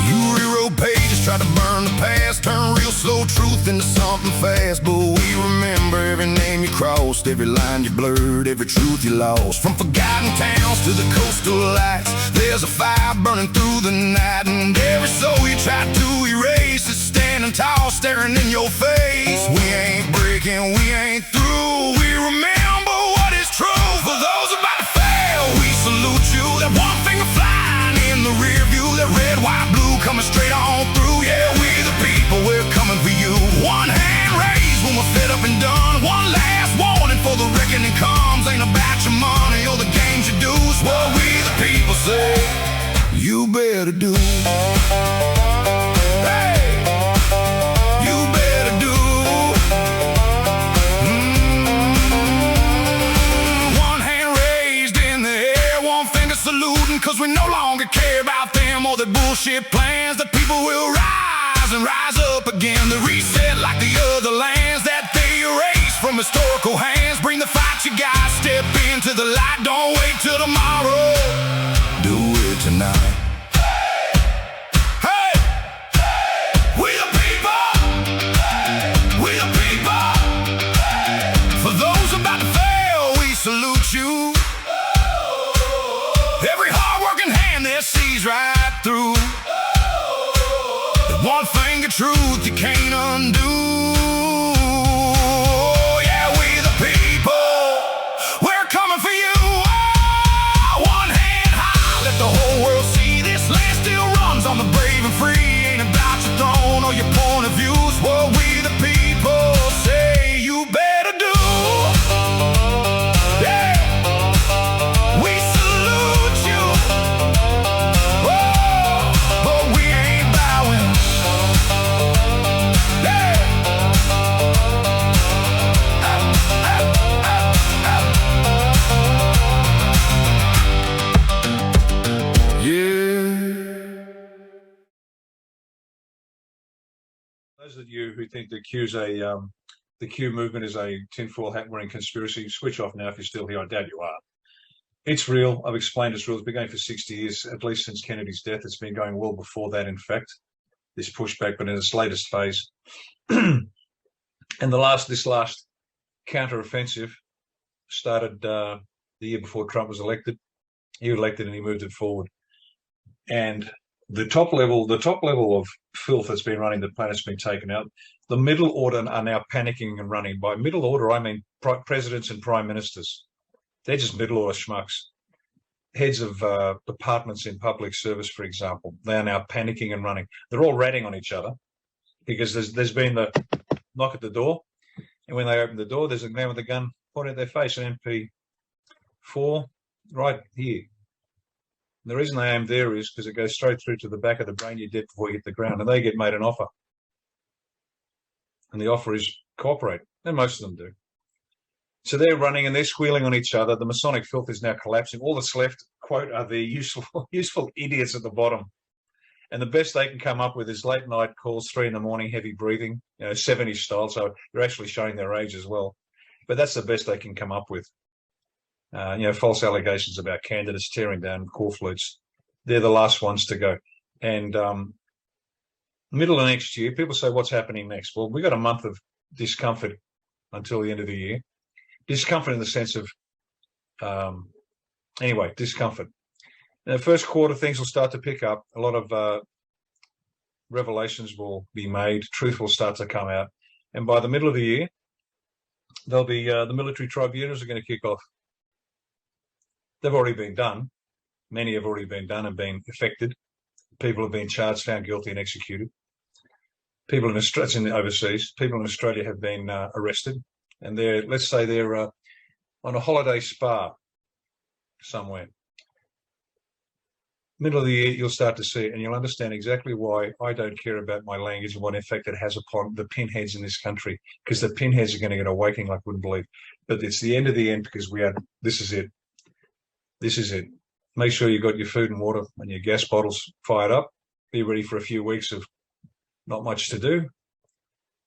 you rewrote pages, tried to burn the past, turn real slow truth into something fast. But we remember every name you crossed, every line you blurred, every truth you lost. From forgotten towns to the coastal lights, there's a fire burning through the night. And every soul you tried to erase is standing tall, staring in your face. We ain't breaking, we ain't through. We remember what is true. For those about to fail, we salute you. That one finger flying in the rear view. That red, white, blue coming straight on through. Yeah, we the people, we're coming for you. One hand raised when we're fed up and done. One last warning for the reckoning comes. Ain't about your money or the games you do. It's what we the people say you better do. Hey, you better do. One hand raised in the air, one finger saluting. Cause we no longer care about them or their bullshit plans. The people will rise and rise up again. The reset like the other lands that they erase from historical hands. Bring the fight you got, step into the light. Don't wait till tomorrow, do it tonight. Hey, we the people, we the people. For those about to fail, we salute you. Every hard-working hand that sees right through. The one finger truth you can't undo. Yeah, we the people, we're coming for you. Oh, one hand high, let the whole world see. This land still runs on the brave and free. Ain't about your throne or your point of view. It's what we the people say you better do. Yeah, we salute you. Oh, but we ain't bowing. Yeah. Those of you who think the Q's a the Q movement is a tinfoil hat wearing conspiracy. Switch off now if you're still here. I doubt you are. It's real. I've explained it's real. It's been going for 60 years, at least since Kennedy's death. It's been going well before that, in fact, this pushback, but in its latest phase. And this last counter-offensive started the year before Trump was elected. He was elected and he moved it forward. And the top level of filth that's been running the planet's been taken out. The middle order are now panicking and running. By middle order, I mean presidents and prime ministers. They're just middle order schmucks. Heads of departments in public service, for example, they are now panicking and running. They're all ratting on each other because there's been the knock at the door. And when they open the door, there's a man with a gun pointed at their face, an MP4, right here. And the reason they aim there is because it goes straight through to the back of the brain. You're dead before you hit the ground. And they get made an offer. And the offer is cooperate. And most of them do. So they're running and they're squealing on each other. The Masonic filth is now collapsing. All that's left, quote, are the useful idiots at the bottom. And the best they can come up with is late night calls, 3 a.m, heavy breathing, 70s style. So you're actually showing their age as well. But that's the best they can come up with. False allegations about candidates tearing down core flutes. They're the last ones to go. And middle of next year, people say, what's happening next? Well, we've got a month of discomfort until the end of the year. Discomfort in the sense of, discomfort. In the first quarter, things will start to pick up. A lot of revelations will be made. Truth will start to come out. And by the middle of the year, there'll be the military tribunals are going to kick off. They've already been done. Many have already been done and been effected. People have been charged, found guilty and executed. People in Australia, overseas, people in Australia have been arrested. And let's say they're on a holiday spa somewhere. Middle of the year, you'll start to see it and you'll understand exactly why I don't care about my language and what effect it has upon the pinheads in this country, because the pinheads are going to get awakening like wouldn't believe. But it's the end of the end because this is it. This is it. Make sure you've got your food and water and your gas bottles fired up. Be ready for a few weeks of not much to do.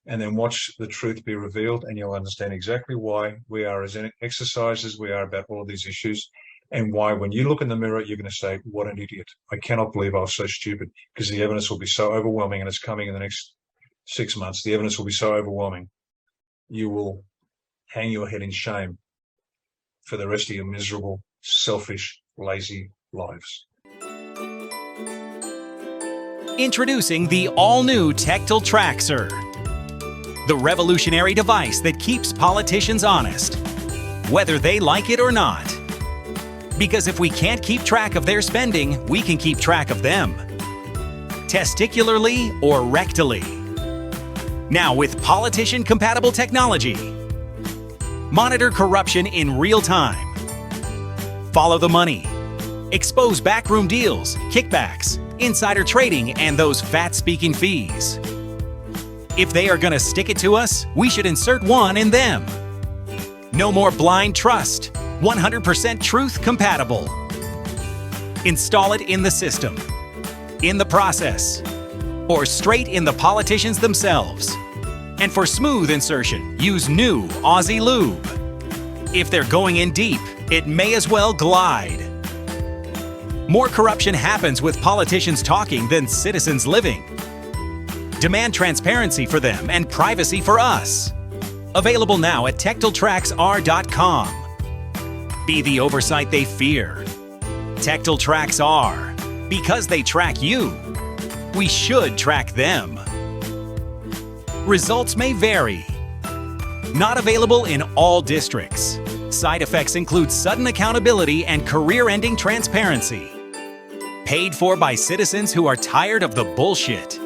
And then watch the truth be revealed and you'll understand exactly why we are as exercisers we are about all of these issues and why when you look in the mirror, you're going to say, what an idiot. I cannot believe I was so stupid, because the evidence will be so overwhelming and it's coming in the next 6 months. The evidence will be so overwhelming. You will hang your head in shame for the rest of your miserable, selfish, lazy lives. Introducing the all-new Tectal Traxer, the revolutionary device that keeps politicians honest, whether they like it or not. Because if we can't keep track of their spending, we can keep track of them, testicularly or rectally. Now with politician-compatible technology, monitor corruption in real time, follow the money, expose backroom deals, kickbacks, insider trading, and those fat speaking fees. If they are gonna stick it to us, we should insert one in them. No more blind trust, 100% truth compatible. Install it in the system, in the process, or straight in the politicians themselves. And for smooth insertion, use new Aussie Lube. If they're going in deep, it may as well glide. More corruption happens with politicians talking than citizens living. Demand transparency for them and privacy for us. Available now at TectalTracksR.com. Be the oversight they fear. Tectal Tracks are. Because they track you, we should track them. Results may vary. Not available in all districts. Side effects include sudden accountability and career-ending transparency. Paid for by citizens who are tired of the bullshit.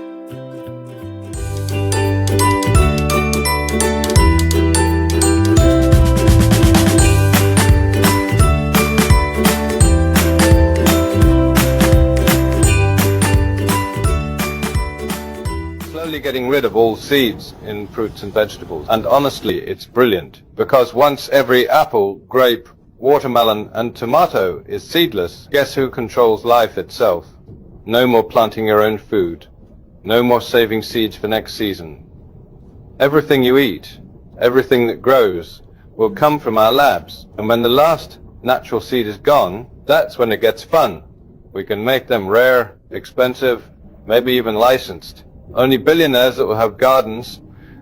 Slowly getting rid of all seeds in fruits and vegetables. And honestly, it's brilliant, because once every apple, grape, watermelon and tomato is seedless, guess who controls life itself? No more planting your own food. No more saving seeds for next season. Everything you eat, Everything that grows will come from our labs. And when the last natural seed is gone, that's when it gets fun. We can make them rare, expensive, maybe even licensed. Only billionaires that will have gardens,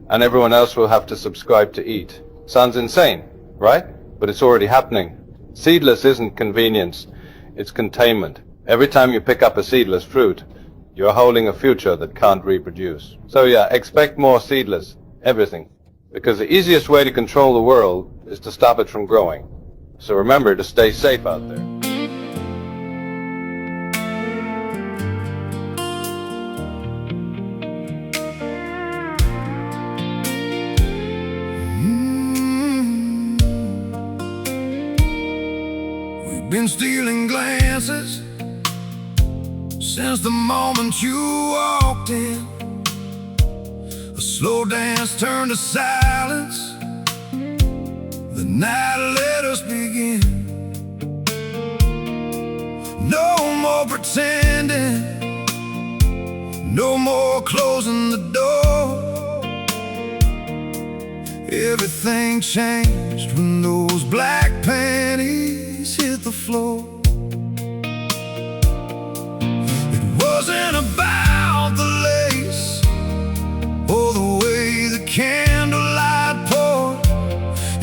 and everyone else will have to subscribe to eat. Sounds insane, right? But it's already happening. Seedless isn't convenience, it's containment. Every time you pick up a seedless fruit, you're holding a future that can't reproduce. So yeah, expect more seedless, everything. Because the easiest way to control the world is to stop it from growing. So remember to stay safe out there. We've been stealing glances since the moment you walked in. A slow dance turned to silence. The night let us begin. No more pretending, no more closing the door. Everything changed when those black panties hit the floor. It wasn't about the lace or the way the candlelight poured.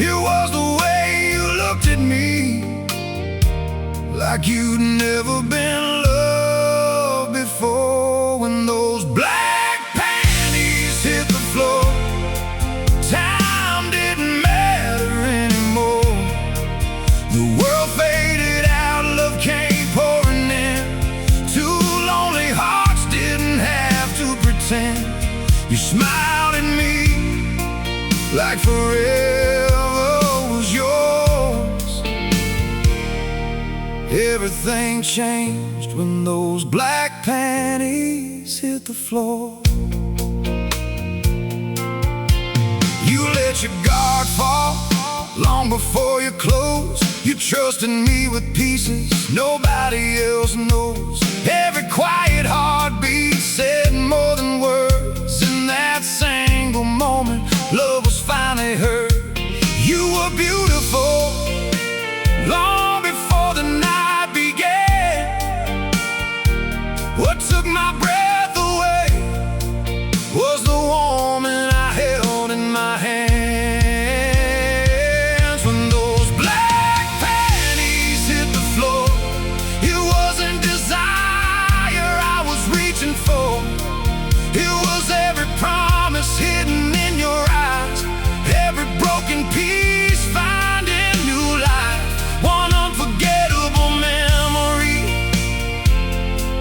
It was the way you looked at me, like you'd never been loved before. When those black panties hit the floor, time didn't matter anymore. The world faded out, love came pouring in. Two lonely hearts didn't have to pretend. You smiled at me like forever was yours. Everything changed when those black panties hit the floor. You let your guard fall long before you closed. You trusted me with pieces nobody else knows. Every quiet heartbeat said more than words. In that single moment, love was finally heard. You were beautiful long before the night began. What took my breath away was the woman I held in my hands. When those black panties hit the floor, it wasn't desire I was reaching for. It was every promise hidden in your eyes, every broken piece finding new life. One unforgettable memory,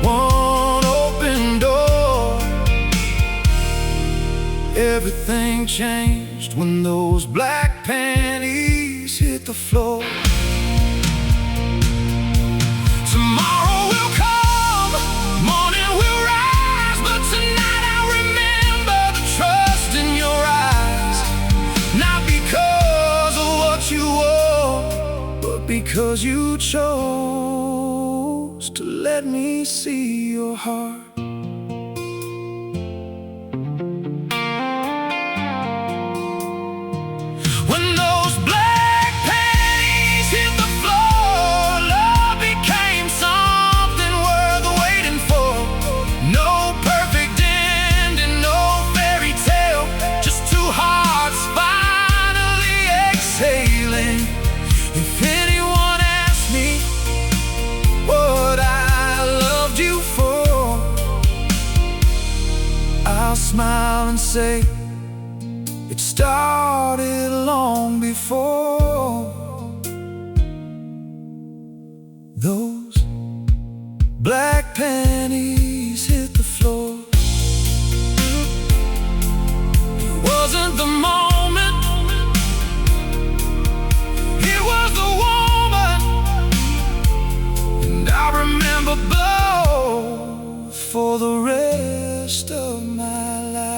one open door. Everything changed when those black panties hit the floor. Tomorrow will come, morning will rise, but tonight I remember the trust in your eyes. Not because of what you wore, but because you chose to let me see your heart. When those black panties hit the floor, love became something worth waiting for. No perfect ending, no fairy tale, just two hearts finally exhaling. If anyone asked me what I loved you for, I'll smile and say it started long before those black panties hit the floor. It wasn't the moment, it was the woman. And I remember both for the rest of my life.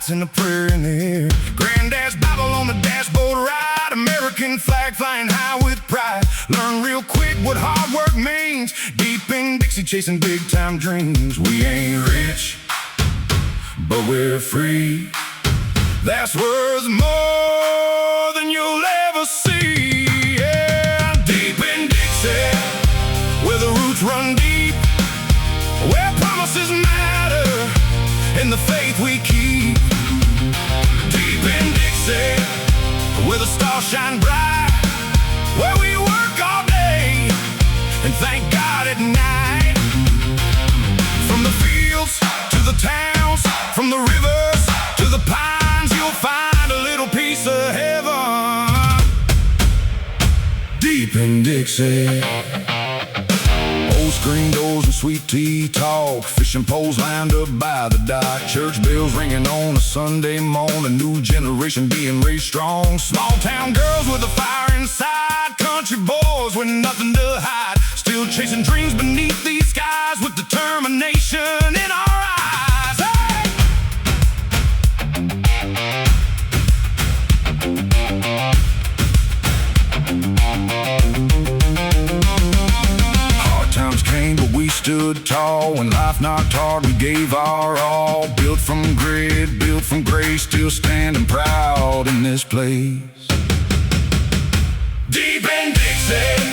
lights and a prayer in the air. Granddad's Bible on the dashboard ride, American flag flying high with pride. Learn real quick what hard work means, deep in Dixie chasing big time dreams. We ain't rich, but we're free. That's worth more than you'll ever see. Yeah, deep in Dixie, where the roots run deep, where promises matter and the faith we keep. Deep in Dixie, where the stars shine bright, where we work all day and thank God at night. From the fields to the towns, from the rivers to the pines, you'll find a little piece of heaven. Deep in Dixie. Old screen doors and sweet tea talk, fishing poles lined up by the dock, church bells ringing on a Sunday morning, new generation being raised strong. Small town girls with a fire inside, country boys with nothing to hide, still chasing dreams beneath these skies with determination in our eyes. Hey! Hard times came, but we stood tall. When life knocked hard, we gave our all. Built from grit, built from grace, still standing proud in this place. Deep in Dixie,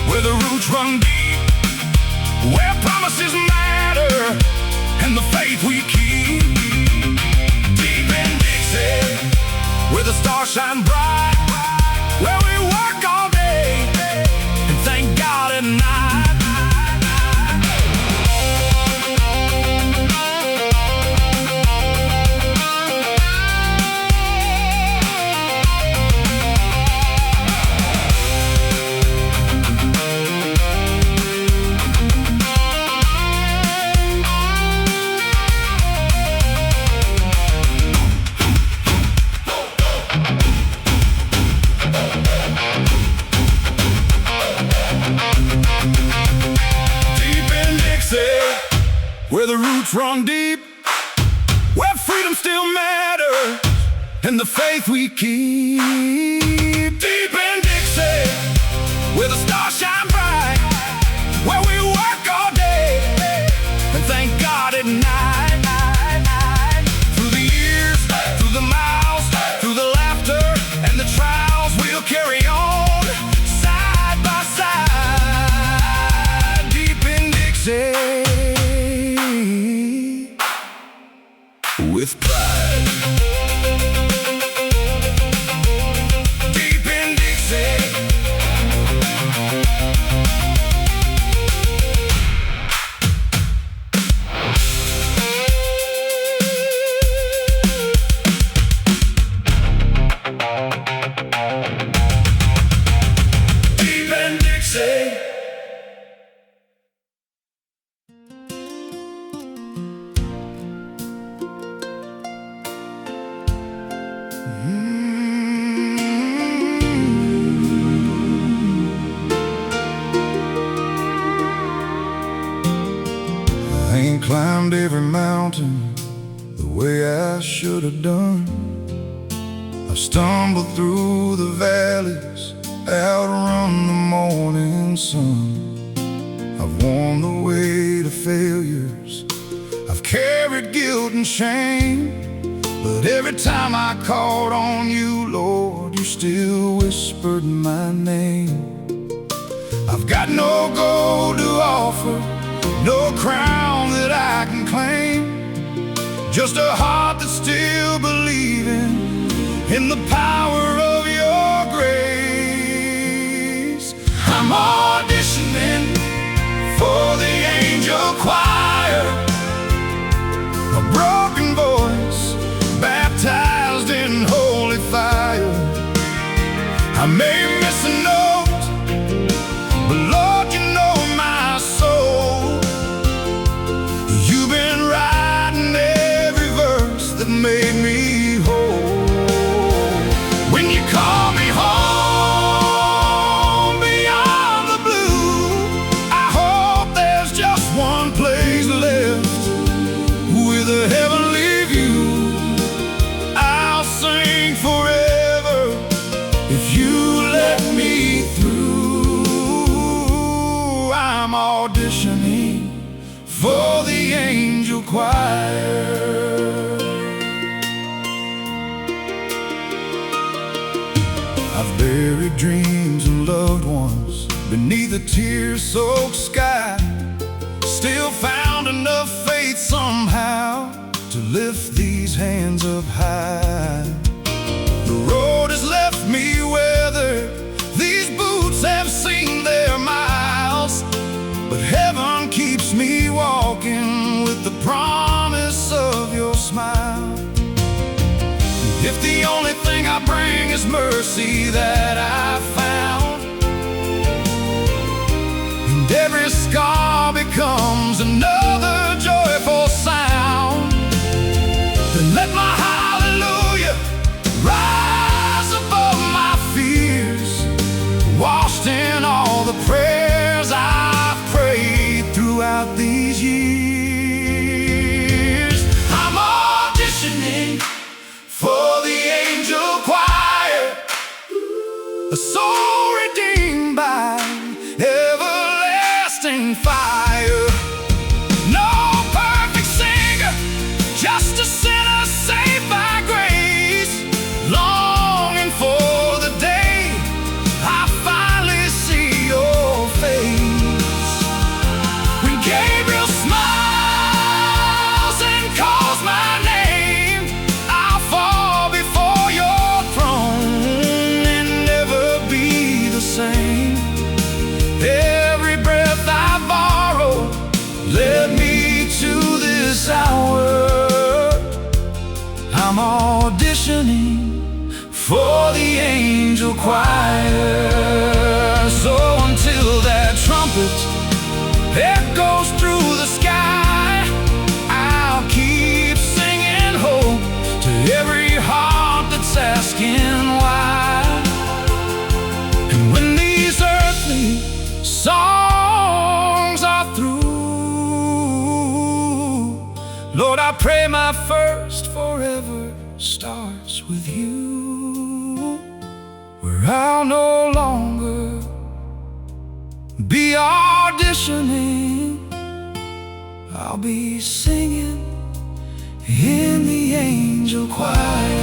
where the roots run deep, where promises matter and the faith we keep. Deep in Dixie, where the stars shine bright, where we work all day and thank God at night. Where the roots run deep, where freedom still matters and the faith we keep. Deep in Dixie, where the stars shine bright, where we work all day and thank God at night. Through the years, through the miles, through the laughter and the trials, we'll carry on side by side. Deep in Dixie, with pride. Deep in Dixie. Deep in Dixie. I ain't climbed every mountain the way I should have done. I've stumbled through the valleys, outrun the morning sun. I've worn the weight of failures, I've carried guilt and shame. But every time I called on you, Lord, you still whispered my name. I've got no gold to offer, no crown that I can claim, just a heart that's still believing in the power of your grace. I'm auditioning for the angel choir, a broken voice baptized in holy fire. I may miss a note, but Lord, you know my soul. You've been writing every verse that made me whole. When you call me home beyond the blue, I hope there's just one place left with a heavenly view. choir. I've buried dreams and loved ones beneath a tear-soaked sky. Still found enough faith somehow to lift these hands up high. The road has left me weathered, these boots have seen their miles, but heaven keeps me walking with the promise of your smile. If the only thing I bring is mercy that I found, and every scar becomes another joyful sound, then let my hallelujah rise above my fears, washed in all the prayers I've prayed throughout these years. I'm auditioning for the angel choir, a soul redeemed by everlasting fire. No perfect singer, just a sinner saved by grace, longing for the day I finally see your face. When Gabriel smiles and calls my name, I'll fall before your throne and never be the same. Every breath I borrow led me to this hour. I'm auditioning for the angel choir. So until that trumpet echoes through the sky, I'll keep singing hope to every heart that's asking why. And when these earthly songs are through, Lord, I pray my first forever starts with you, where I'll no longer be auditioning, I'll be singing in the angel choir.